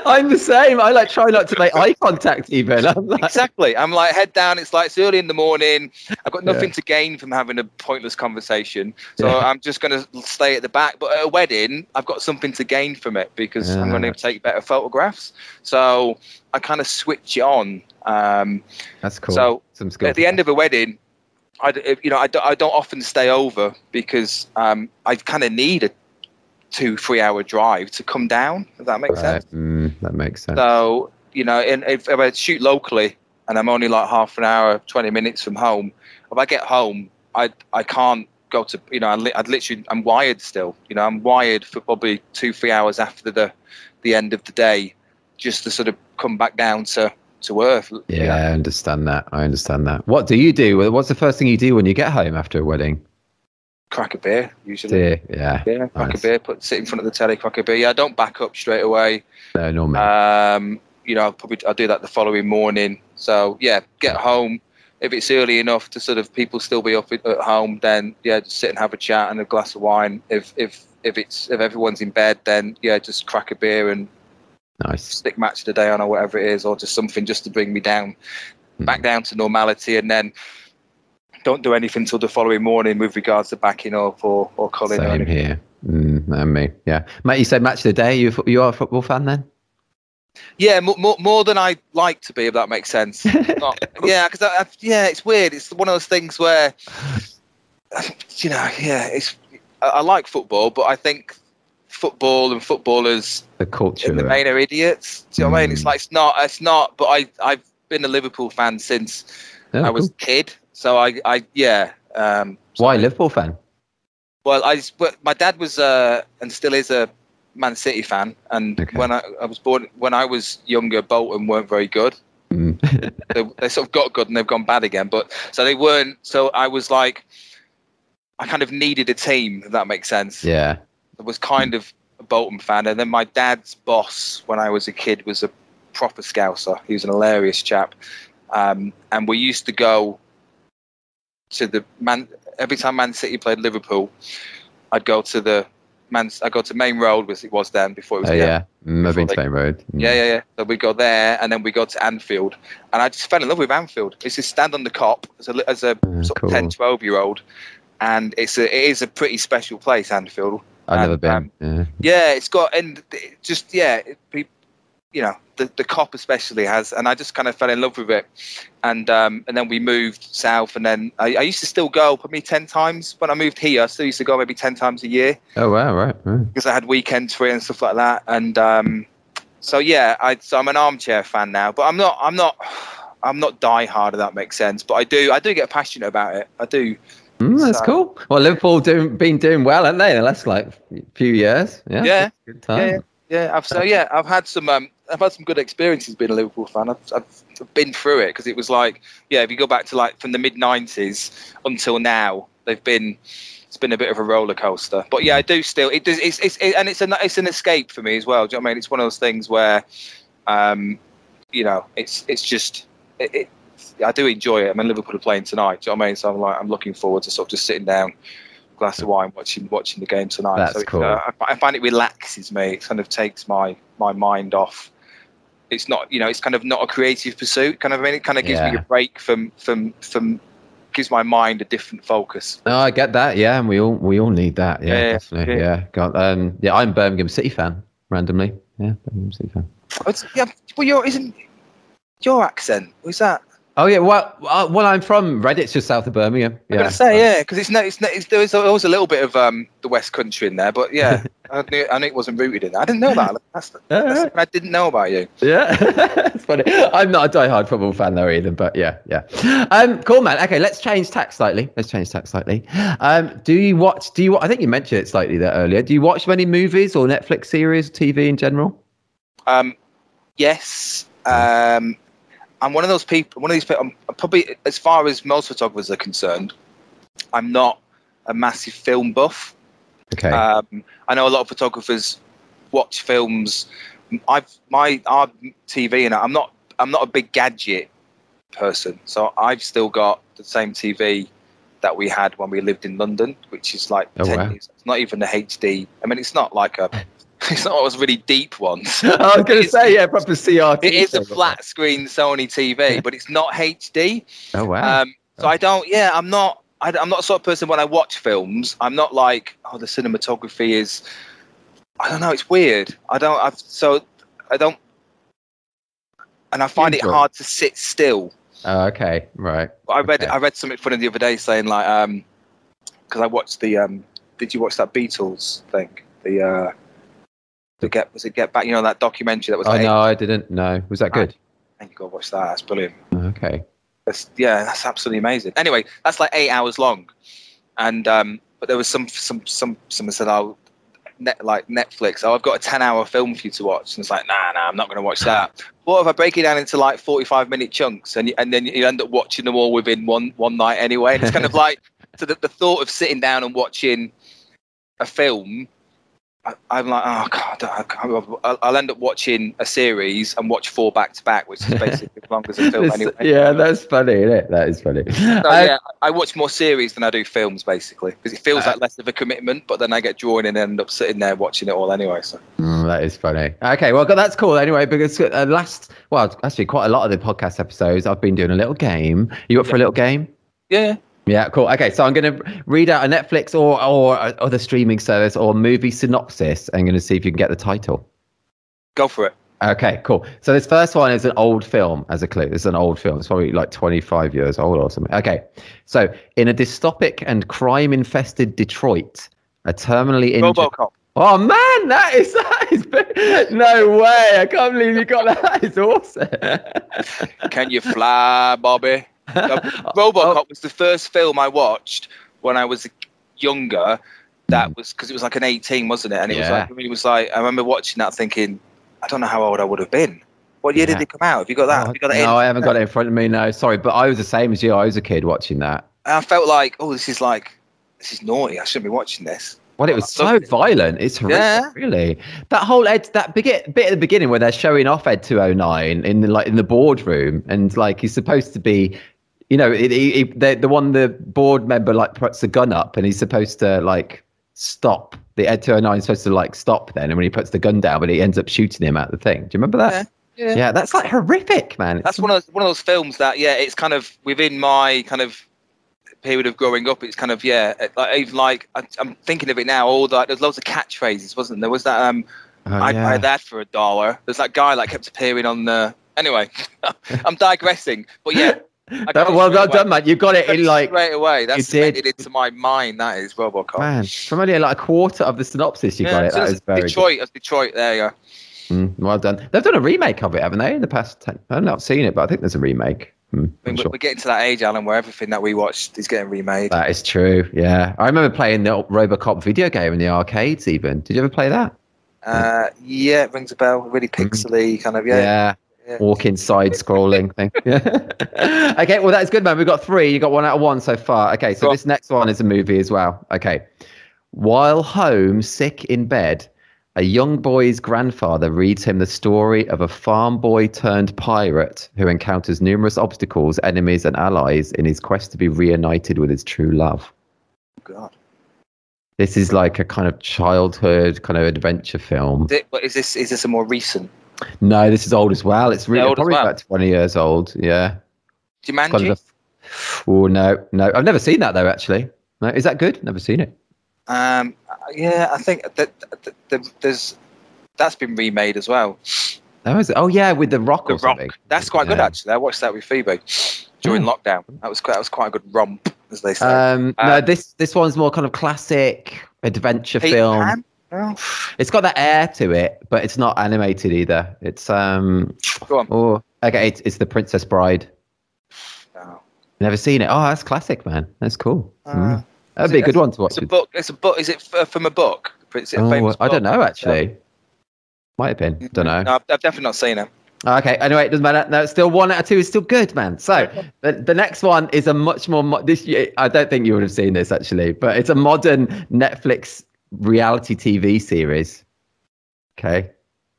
I'm the same. I try not to make eye contact even. Exactly. I'm like head down. It's early in the morning. I've got nothing to gain from having a pointless conversation. So I'm just going to stay at the back. But at a wedding, I've got something to gain from it because I'm going to take better photographs. So I kind of switch it on. That's cool. So at the end of a wedding, I don't often stay over because I kind of need a 2-3 hour drive to come down, if that makes sense. That makes sense. So and if I shoot locally and I'm only like half an hour, 20 minutes from home, if I get home I can't go to I'm wired still. I'm wired for probably 2-3 hours after the end of the day, just to sort of come back down to earth. I understand that. What do you do? What's the first thing you do when you get home after a wedding? Crack a beer, usually. Crack a beer, sit in front of the telly, crack a beer. I don't back up straight away. No, normally. I'll do that the following morning. So get home. If it's early enough to sort of people still be up at home, then just sit and have a chat and a glass of wine. If everyone's in bed, then just crack a beer and stick match of the day on or whatever it is, or just something just to bring me down, back down to normality, and then don't do anything till the following morning with regards to backing up or culling. Same here. And me. Yeah. Matt, you said match of the day. You are a football fan then? Yeah, more than I like to be, if that makes sense. Because it's weird. It's one of those things where, I like football, but I think football and footballers, the culture, in the main are idiots. Do you know what I mean? It's like it's not. But I've been a Liverpool fan since I was a kid. So I why Liverpool fan? Well, my dad was and still is a Man City fan, and when I was born, when I was younger, Bolton weren't very good. They sort of got good and they've gone bad again, but so they weren't. So I was like, I kind of needed a team, if that makes sense. Yeah, I was kind of a Bolton fan, and then my dad's boss when I was a kid was a proper Scouser. He was an hilarious chap, and we used to go to every time Man City played Liverpool, I'd go to Main Road, as it was then before it was. I've been to Main Road. Yeah. So we go there, and then we go to Anfield, and I just fell in love with Anfield. It's just stand on the Kop as a sort of 10, 12-year-old, and it is a pretty special place, Anfield. I've never been. It's got the Kop especially has, and I just kind of fell in love with it, and then we moved south, and then I used to still go probably 10 times when I moved here. I still used to go maybe 10 times a year. Oh wow, right. Because I had weekends free and stuff like that, and so I'm an armchair fan now, but I'm not die hard, if that makes sense. But I do get passionate about it. I do. That's cool. Well, Liverpool been doing well, haven't they? The last a few years. Yeah. Good time. I've had some good experiences being a Liverpool fan. I've been through it, because it was if you go back to from the mid-90s until now, they've been it's been a bit of a roller coaster. But yeah, I do still. It does. It's an escape for me as well. Do you know what I mean? It's one of those things where, you know, it's just. I do enjoy it. I'm in Liverpool playing tonight. Do you know what I mean? So I'm looking forward to sort of just sitting down, glass of wine, watching the game tonight. That's so cool. I find it relaxes me. It kind of takes my mind off. It's not, you know, it's kind of not a creative pursuit. Kind of, I mean, it kind of gives me a break from gives my mind a different focus. No, I get that. Yeah, and we all need that. Yeah, definitely. Yeah. God, I'm Birmingham City fan. Randomly, yeah, Birmingham City fan. Well, isn't your accent? Was that? Oh yeah, well, I'm from Redditch, just south of Birmingham. Yeah. I'm gonna say because there was always a little bit of the West Country in there, but yeah, I knew it wasn't rooted in that. I didn't know that. That's I didn't know about you. Yeah, it's funny. I'm not a die-hard football fan though either, but yeah. Cool, man. Okay, let's change tack slightly. Do you watch? I think you mentioned it slightly there earlier. Do you watch many movies or Netflix series, TV in general? Yes. I'm one of these people. I'm probably, as far as most photographers are concerned, I'm not a massive film buff. Okay. I know a lot of photographers watch films. Our TV, and I'm not a big gadget person, so I've still got the same TV that we had when we lived in London, which is like 10 years. It's not even a HD. I mean, it's not like a. It's not those really deep ones. I was going to say, proper CRT. It is a flat screen Sony TV, but it's not HD. Oh wow! So I don't. Yeah, I'm not the sort of person when I watch films. I'm not like, oh, the cinematography is. I don't know. It's weird. I don't. And I find it hard to sit still. Oh, okay, right. I read something funny the other day saying like, because I watched the. Did you watch that Beatles thing? Was it Get Back? You know, that documentary that was. Oh no, I didn't. No, was that good? Thank you. Go watch that. That's brilliant. Okay. That's absolutely amazing. Anyway, that's like 8 hours long, and but there was someone said, "Oh, like Netflix. Oh, I've got a 10-hour film for you to watch." And it's like, nah, I'm not going to watch that. What if I break it down into like 45-minute chunks, and then you end up watching them all within one night anyway? And it's kind of like, so the thought of sitting down and watching a film. I'm like, oh god, I'll end up watching a series and watch 4 back to back, which is basically as long as a film anyway. Yeah, that's funny, isn't it? That is funny. So yeah, I watch more series than I do films, basically, because it feels like less of a commitment. But then I get drawn in and end up sitting there watching it all anyway. So that is funny. Okay, well, that's cool anyway, because actually, quite a lot of the podcast episodes, I've been doing a little game. You up for a little game? Yeah. Yeah, cool. Okay, so I'm going to read out a Netflix or other streaming service or movie synopsis. I'm going to see if you can get the title. Go for it. Okay, cool. So this first one is an old film as a clue. It's an old film. It's probably like 25 years old or something. Okay, so in a dystopic and crime-infested Detroit, a terminally injured... RoboCop. Oh man, that is no way! I can't believe you got that. That is awesome. Can you fly, Bobby? RoboCop was the first film I watched when I was younger. That was because it was like an 18, wasn't it? And it was like I remember watching that, thinking, I don't know how old I would have been. What year did it come out? Have you got that? Have you got that? No, I haven't got it in front of me. No, sorry, but I was the same as you. I was a kid watching that. And I felt like, this is naughty. I shouldn't be watching this. Well, it was so violent. It's horrific, really. That whole bit at the beginning where they're showing off Ed 209 in the boardroom, and like he's supposed to be, you know, the board member like puts the gun up, and he's supposed to like stop. The Ed 209 is supposed to like stop then, and when he puts the gun down, but he ends up shooting him at the thing. Do you remember that? Yeah, that's like horrific, man. That's one of those films that it's kind of within my kind of period of growing up. It's kind of I'm thinking of it now. There's loads of catchphrases, wasn't there? Was that I'd buy that for $1. There's that guy that kept appearing on the. Anyway, I'm digressing, but yeah. Well done, man. You got it in like straight away. That's cemented into my mind. That is RoboCop. Man, from only like a quarter of the synopsis, you got it. That is very Detroit. That's Detroit. There you go. Well done. They've done a remake of it, haven't they? In the past 10. I've not seen it, but I think there's a remake. We're getting to that age, Alan, where everything that we watched is getting remade. That is true. Yeah, I remember playing the RoboCop video game in the arcades. Even did you ever play that? Yeah, it rings a bell. Really pixely, kind of. Yeah. walking side scrolling thing. Okay, well that's good, man. We've got 3. You got 1 out of 1 so far. Okay, so this next one is a movie as well. Okay. While home sick in bed, a young boy's grandfather reads him the story of a farm boy turned pirate who encounters numerous obstacles, enemies, and allies in his quest to be reunited with his true love. Oh, God. This is like a kind of childhood kind of adventure film. Is this a more recent? No, this is old as well. It's really old probably as well. about 20 years old. Yeah. Jumanji? Oh, no. I've never seen that though, actually. No, is that good? Never seen it. Yeah, I think that that's been remade as well. Oh, is it? Oh, yeah, with The Rock or something. That's quite good, actually. I watched that with Phoebe during lockdown. That was quite a good romp, as they say. No, this one's more kind of classic adventure film. Pan? No. It's got that air to it, but it's not animated either. It's Go on. Oh, okay, it's The Princess Bride. No. Never seen it. Oh, that's classic, man. That's cool. That'd be a good one to watch. It's a book. It's a book. Is it from a book? I don't know, actually. Might have been. Don't know. No, I've definitely not seen it. Okay. Anyway, it doesn't matter. No, it's still 1 out of 2 is still good, man. So the next one is a much more I don't think you would have seen this actually, but it's a modern Netflix reality TV series. Okay.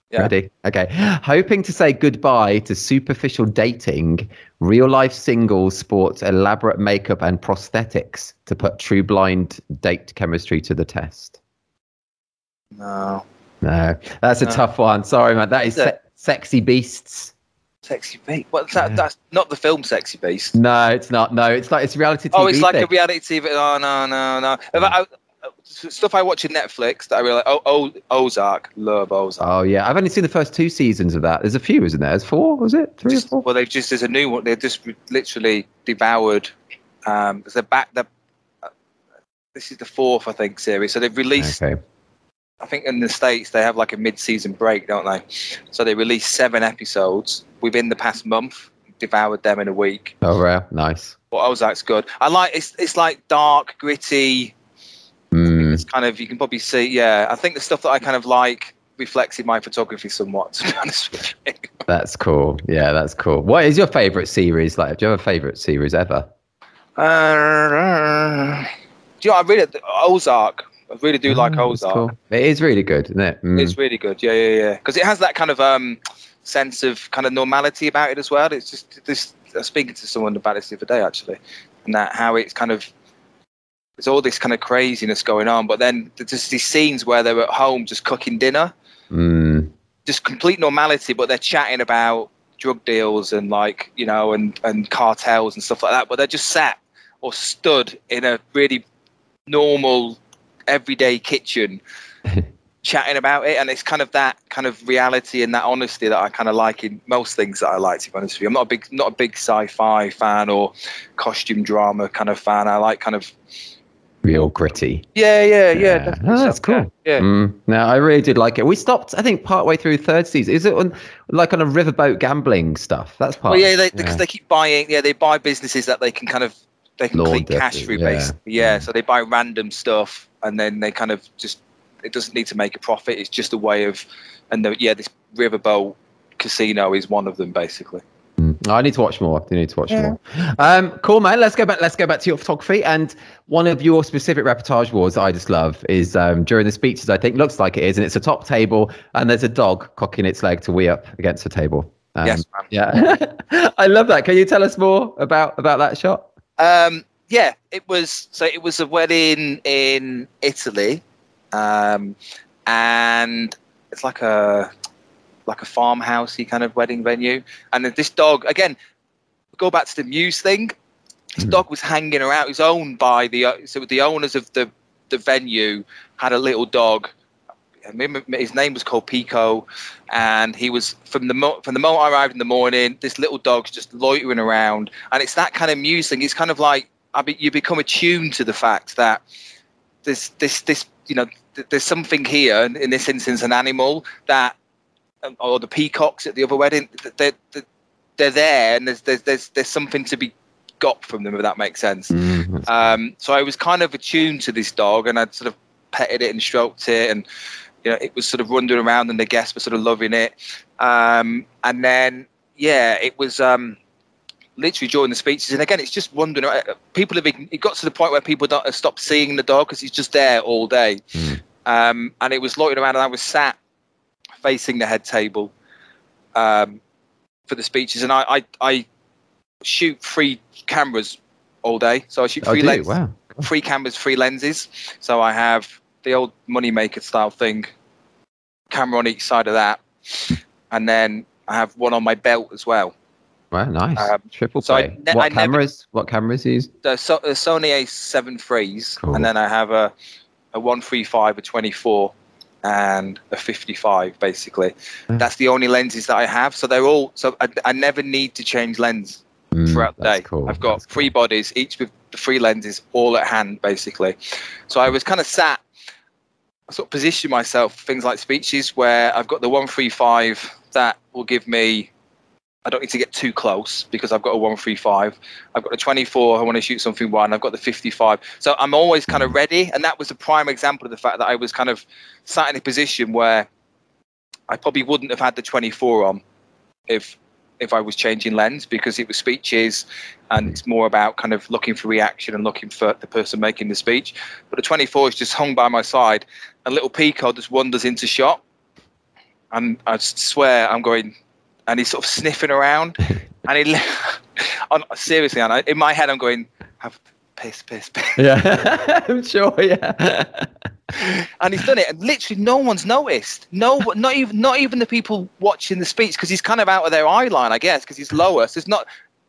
Yeah. Ready? Okay. Hoping to say goodbye to superficial dating, real life singles sport elaborate makeup and prosthetics to put true blind date chemistry to the test. No, that's a tough one. Sorry, man. That is Sexy Beasts. Sexy Beast. What's that? That's not the film Sexy Beast. No, it's not. No, it's reality TV. Oh, it's like a reality TV. Oh, no. Stuff I watch on Netflix that I really like. Ozark. Love Ozark. Oh, yeah. I've only seen the first 2 seasons of that. There's a few, isn't there? There's 4, was it? 3 or 4? Well, there's a new one. They've just literally devoured. This is the 4th, I think, series. So they've released. Okay. I think in the States they have like a mid-season break, don't they? So they released 7 episodes within the past month. Devoured them in a week. Oh, wow. Nice. But Ozark's good. I like it's like dark, gritty. It's kind of, you can probably see, yeah. I think the stuff that I kind of like reflects in my photography somewhat, to be honest with you. That's cool. Yeah, that's cool. What is your favourite series? Like, do you have a favourite series ever? Do you know, Ozark. I really do like Ozark. Cool. It is really good, isn't it? It's really good. Yeah. Because it has that kind of sense of kind of normality about it as well. It's just this. I was speaking to someone about this the other day actually, and that how it's kind of. There's all this kind of craziness going on, but then there's just these scenes where they're at home just cooking dinner, just complete normality, but they're chatting about drug deals and like, you know, and cartels and stuff like that, but they're just sat or stood in a really normal, everyday kitchen chatting about it, and it's kind of that kind of reality and that honesty that I kind of like in most things that I like, to be honest with you. I'm not a big sci-fi fan or costume drama kind of fan. I like kind of real gritty. Yeah. Oh, that's cool. Yeah. No, I really did like it. We stopped, I think, partway through the 3rd season. Is it on a riverboat gambling stuff? That's part. Well, yeah, because they keep buying. Yeah, they buy businesses that they can clean cash through, basically. Yeah, so they buy random stuff, and then they kind of just. It doesn't need to make a profit. It's just a way of, this riverboat casino is one of them, basically. I need to watch more. You need to watch more. Cool, man. Let's go back to your photography. And one of your specific reportage awards that I just love is during the speeches, I think, looks like it is, and it's a top table, and there's a dog cocking its leg to wee up against the table. Yes, man. Yeah. I love that. Can you tell us more about that shot? Yeah, it was a wedding in Italy, and it's like a farmhousey kind of wedding venue, and this dog, again, go back to the Muse thing. This dog was hanging around. It was owned by the owners of the venue had a little dog. His name was called Pico, and he was from the moment I arrived in the morning. This little dog's just loitering around, and it's that kind of Muse thing. It's kind of like you become attuned to the fact that there's something here, in this instance, an animal that. Or the peacocks at the other wedding, they're there, and there's something to be got from them, if that makes sense. So I was kind of attuned to this dog, and I'd sort of petted it and stroked it, and it was sort of wandering around, and the guests were sort of loving it. And then yeah, it was literally during the speeches. And again, it's just wondering. It got to the point where people don't stop seeing the dog because he's just there all day. And it was loitering around, and I was sat facing the head table for the speeches. And I shoot 3 cameras all day. So I shoot 3 lenses. Wow. 3 cameras, 3 lenses. So I have the old moneymaker style thing, camera on each side of that, and then I have one on my belt as well. Wow, nice. Triple play. What cameras are you using? The Sony A7 IIIs, cool. And then I have a 135, a 24, and a 55. Basically, that's the only lenses that I have. So they're all. So I never need to change lens throughout the day. Cool. I've got 3 bodies, each with the 3 lenses, all at hand, basically. So I was kind of sat. I sort of position myself for things like speeches where I've got the 135 that will give me. I don't need to get too close because I've got a 135. I've got a 24. I want to shoot something one. I've got the 55. So I'm always kind of ready. And that was a prime example of the fact that I was kind of sat in a position where I probably wouldn't have had the 24 on if I was changing lens, because it was speeches and it's more about kind of looking for reaction and looking for the person making the speech. But the 24 is just hung by my side. A little peacock just wanders into shot. And I swear I'm going... And he's sort of sniffing around, and seriously, Anna, in my head, I'm going, have piss. Yeah, I'm sure, yeah. And he's done it, and literally no one's noticed. No, not even the people watching the speech, because he's kind of out of their eye line, I guess, because he's lower. So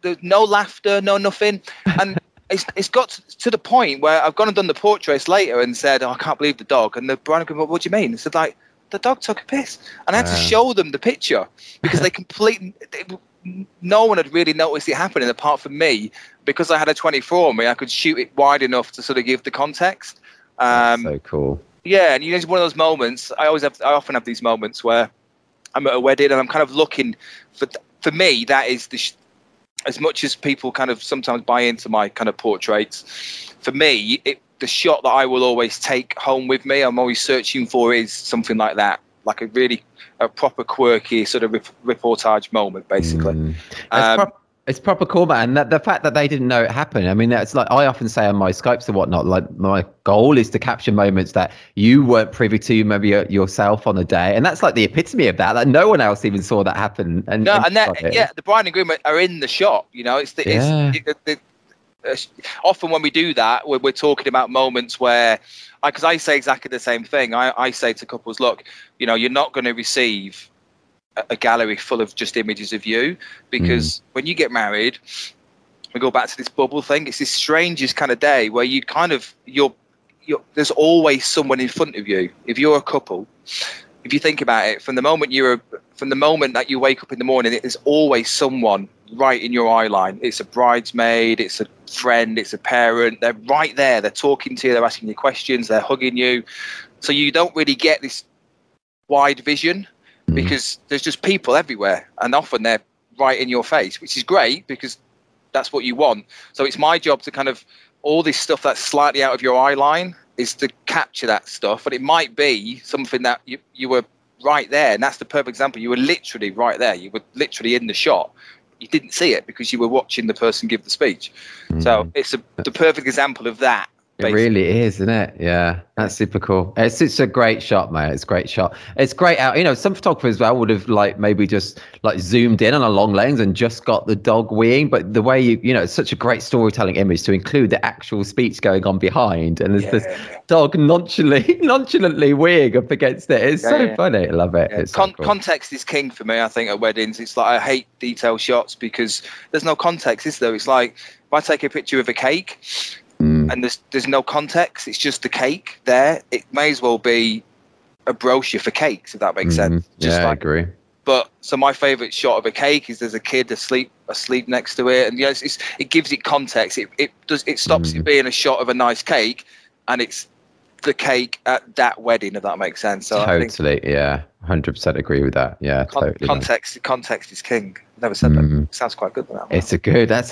there's no laughter, no nothing, and it's got to the point where I've gone and done the portraits later and said, "Oh, I can't believe the dog," and the bride goes, "Well, what do you mean?" I said, like, the dog took a piss, and I had to show them the picture because no one had really noticed it happening apart from me. Because I had a 24 on me, I could shoot it wide enough to sort of give the context. That's so cool. Yeah, and it's one of those moments. I often have these moments where I'm at a wedding and I'm kind of looking for me. That is as much as people kind of sometimes buy into my kind of portraits. For me, the shot that I will always take home with me, I'm always searching for, is something like that, like a proper quirky sort of reportage moment, basically. It's proper cool, man. The fact that they didn't know it happened. I mean, that's like I often say on my Skypes and whatnot. Like my goal is to capture moments that you weren't privy to, maybe yourself on the day, and that's like the epitome of that. Like no one else even saw that happen. The bride and groom are in the shot. You know, often when we do that, we're talking about moments where, because I say exactly the same thing. I say to couples, look, you know, you're not going to receive a gallery full of just images of you, because when you get married, we go back to this bubble thing. It's this strangest kind of day where you kind of there's always someone in front of you. If you're a couple, if you think about it, from the moment that you wake up in the morning, there's always someone right in your eye line. It's a bridesmaid, it's a friend, it's a parent. They're right there. They're talking to you. They're asking you questions. They're hugging you. So you don't really get this wide vision because there's just people everywhere, and often they're right in your face, which is great because that's what you want. So it's my job to kind of, all this stuff that's slightly out of your eye line is to capture that stuff. And it might be something that you were right there, and that's the perfect example. You were literally right there. You were literally in the shot. You didn't see it because you were watching the person give the speech. So it's the perfect example of that. Basically. It really is, isn't it? Yeah, that's super cool. It's a great shot, mate. It's a great shot. It's great out. You know, some photographers as well would have maybe just zoomed in on a long lens and just got the dog weeing. But the way it's such a great storytelling image to include the actual speech going on behind, and there's this dog nonchalantly weeing up against it. It's so funny. I love it. Yeah. It's so cool. Context is king for me. I think at weddings, it's like I hate detail shots because there's no context, is there? It's like if I take a picture of a cake. And there's no context. It's just the cake there. It may as well be a brochure for cakes, if that makes sense. I agree. But so my favourite shot of a cake is there's a kid asleep next to it, and it gives it context. It stops it being a shot of a nice cake, and it's the cake at that wedding, if that makes sense. So Totally, I think yeah, 100% agree with that. Yeah, totally. Context is king. I've never said that. Sounds quite good. That that's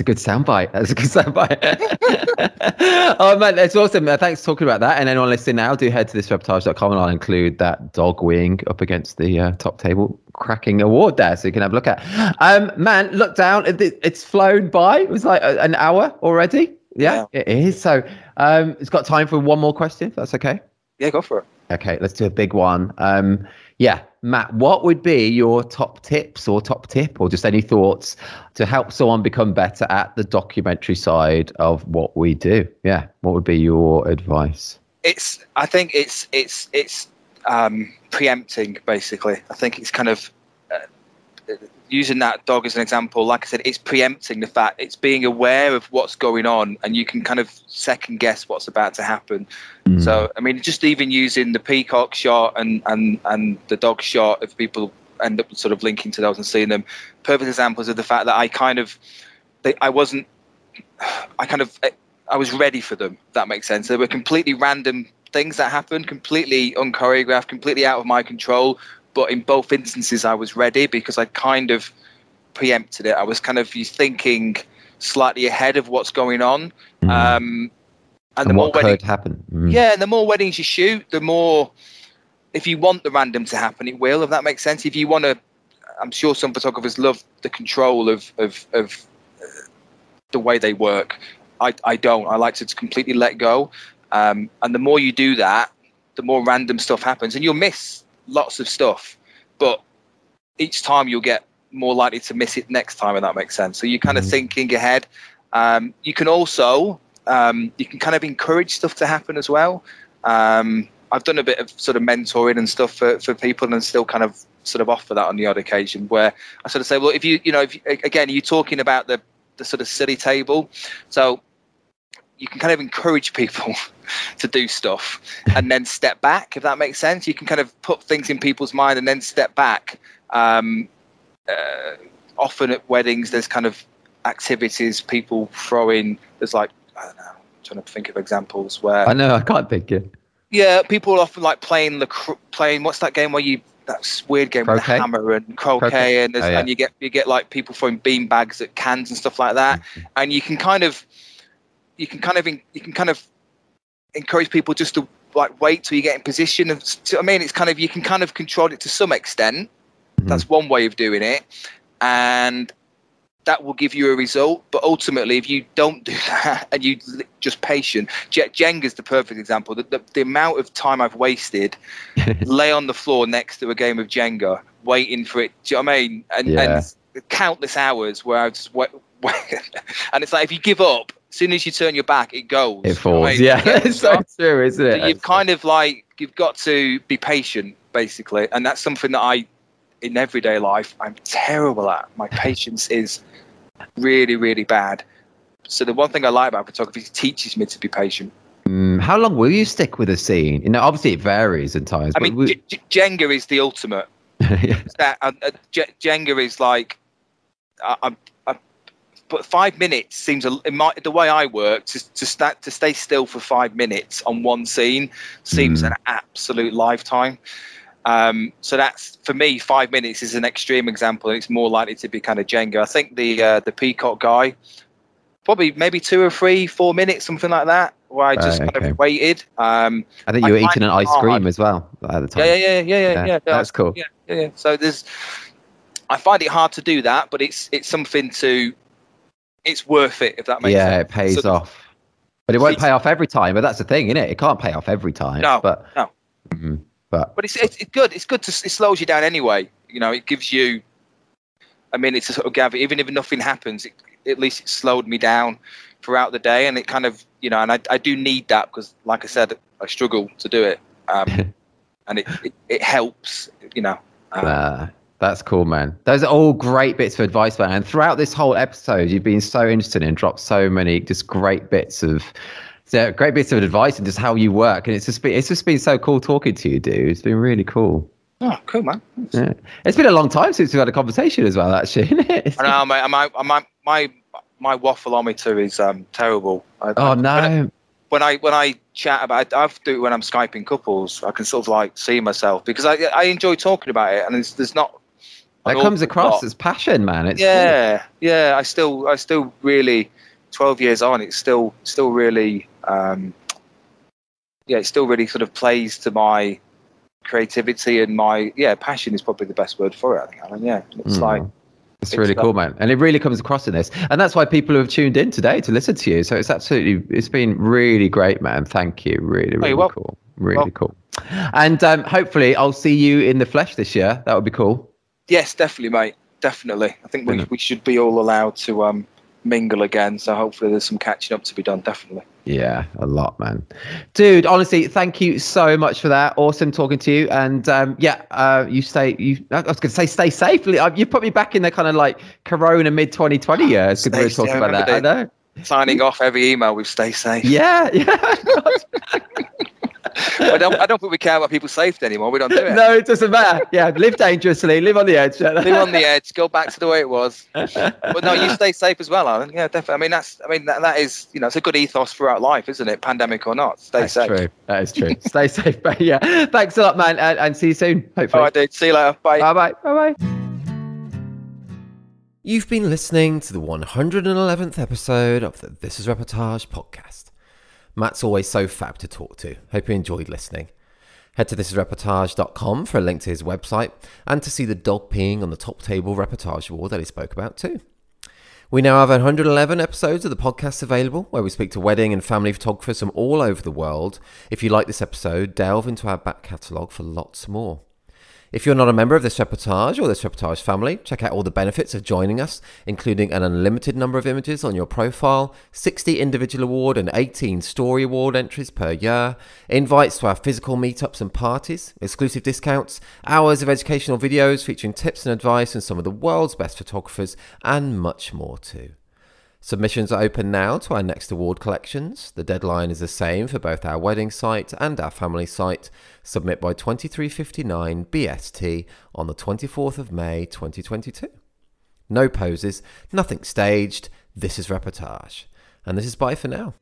a good soundbite. That's a good soundbite. Oh man, that's awesome. Thanks for talking about that. And anyone listening now, do head to thisreportage.com and I'll include that dog wing up against the top table cracking award there, so you can have a look at. Man, look down. It's flown by. It was like an hour already. Yeah, it is. So it's got time for one more question, if that's okay. Yeah, go for it. Okay, let's do a big one. Yeah, Matt, what would be your top tips or top tip or just any thoughts to help someone become better at the documentary side of what we do? Yeah, what would be your advice? I think it's preempting, basically. I think it's kind of using that dog as an example. Like I said, it's preempting the fact, it's being aware of what's going on, and you can kind of second guess what's about to happen. So, I mean, just even using the peacock shot and the dog shot, if people end up sort of linking to those and seeing them, perfect examples of the fact that I was ready for them, if that makes sense. They were completely random things that happened, completely unchoreographed, completely out of my control. But in both instances, I was ready because I kind of preempted it. I was kind of thinking slightly ahead of what's going on. And the more could happen. Yeah, and the more weddings you shoot, the more, if you want the random to happen, it will, if that makes sense. If you want to, I'm sure some photographers love the control of the way they work. I don't. I like to completely let go. And the more you do that, the more random stuff happens. And you'll miss lots of stuff, but each time you'll get more likely to miss it next time, if that makes sense. So you're kind of thinking ahead. You can also you can kind of encourage stuff to happen as well. I've done a bit of sort of mentoring and stuff for people, and still kind of sort of offer that on the odd occasion, where I sort of say, well, if again, you're talking about the sort of silly table, so you can kind of encourage people to do stuff and then step back, if that makes sense. You can kind of put things in people's mind and then step back. Often at weddings, there's kind of activities people throw in. There's like, I don't know, I'm trying to think of examples where... I know, I can't think of it. Yeah, people often like playing, what's that game where that weird game with the hammer and croquet, and and you get like people throwing bean bags at cans and stuff like that. And you can kind of encourage people just to like wait till you get in position. I mean, it's kind of, you can kind of control it to some extent. That's one way of doing it, and that will give you a result. But ultimately, if you don't do that and you just patient, Jenga's the perfect example. The amount of time I've wasted lay on the floor next to a game of Jenga, waiting for it. Do you know what I mean? And countless hours where I just wait. And it's like, if you give up, as soon as you turn your back, it goes. It falls. Yeah, it's so true, isn't it? So you've kind of like, you've got to be patient, basically. And that's something that in everyday life, I'm terrible at. My patience is really, really bad. So the one thing I like about photography is it teaches me to be patient. How long will you stick with a scene? You know, obviously it varies in times. I mean, Jenga is the ultimate. Jenga is like, but 5 minutes seems, the way I work, to stay still for 5 minutes on one scene seems an absolute lifetime. So that's, for me, 5 minutes is an extreme example, and it's more likely to be kind of Jenga. I think the peacock guy, probably maybe 2 or 3, 4 minutes, something like that, where I just kind of waited. I think you were eating an ice cream as well at the time. Yeah. That's cool. Yeah. So I find it hard to do that, but it's something it's worth it, if that makes sense. Yeah, it pays off. But it won't pay off every time. But that's the thing, isn't it? It can't pay off every time. No. But it's good. It's good it slows you down anyway. You know, it gives you a minute to sort of gather. Even if nothing happens, at least it slowed me down throughout the day. And it kind of, and I do need that, because, like I said, I struggle to do it. And it helps, That's cool, man. Those are all great bits of advice, man. And throughout this whole episode, you've been so interested and dropped so many just great bits of advice and just how you work. And it's just been so cool talking to you, dude. It's been really cool. Oh, cool, man. Yeah. It's been a long time since we've had a conversation as well, actually, isn't it? I know, mate. My waffleometer is terrible. No. when I chat about it, I do it when I'm Skyping couples. I can sort of like see myself because I enjoy talking about it, and there's not. That comes across as passion, man. It's yeah, cool. Yeah. I still really, 12 years on, it's still really, it still really sort of plays to my creativity and my passion is probably the best word for it. I think, Alan. Yeah, it's like. It's really cool, man. And it really comes across in this. And that's why people have tuned in today to listen to you. So it's been really great, man. Thank you. Really, really cool. Really cool. And hopefully I'll see you in the flesh this year. That would be cool. Yes, definitely, mate. Definitely. I think we should be all allowed to mingle again. So hopefully there's some catching up to be done. Definitely. Yeah, a lot, man. Dude, honestly, thank you so much for that. Awesome talking to you. And I was going to say stay safe. You put me back in the kind of like Corona mid-2020 years. Because we were talking about that. I know. Signing off every email with stay safe. Yeah. I don't think we care about people's safety anymore. We don't do it. No, it doesn't matter. Yeah, live dangerously, live on the edge. Live on the edge. Go back to the way it was. But no, you stay safe as well, Alan. Yeah, definitely. That is, it's a good ethos throughout life, isn't it? Pandemic or not, stay safe. True. That is true. Stay safe. But yeah, thanks a lot, man, and see you soon. Hopefully. All right, dude. See you later. Bye. Bye. Bye. You've been listening to the 111th episode of the This Is Reportage podcast. Matt's always so fab to talk to. Hope you enjoyed listening. Head to thisisreportage.com for a link to his website and to see the dog peeing on the top table Reportage Award that he spoke about too. We now have 111 episodes of the podcast available where we speak to wedding and family photographers from all over the world. If you like this episode, delve into our back catalogue for lots more. If you're not a member of this Reportage or this Reportage family, check out all the benefits of joining us, including an unlimited number of images on your profile, 60 individual award and 18 story award entries per year, invites to our physical meetups and parties, exclusive discounts, hours of educational videos featuring tips and advice from some of the world's best photographers, and much more too. Submissions are open now to our next award collections. The deadline is the same for both our wedding site and our family site. Submit by 23:59 BST on the 24th of May 2022. No poses, nothing staged. This is Reportage. And this is bye for now.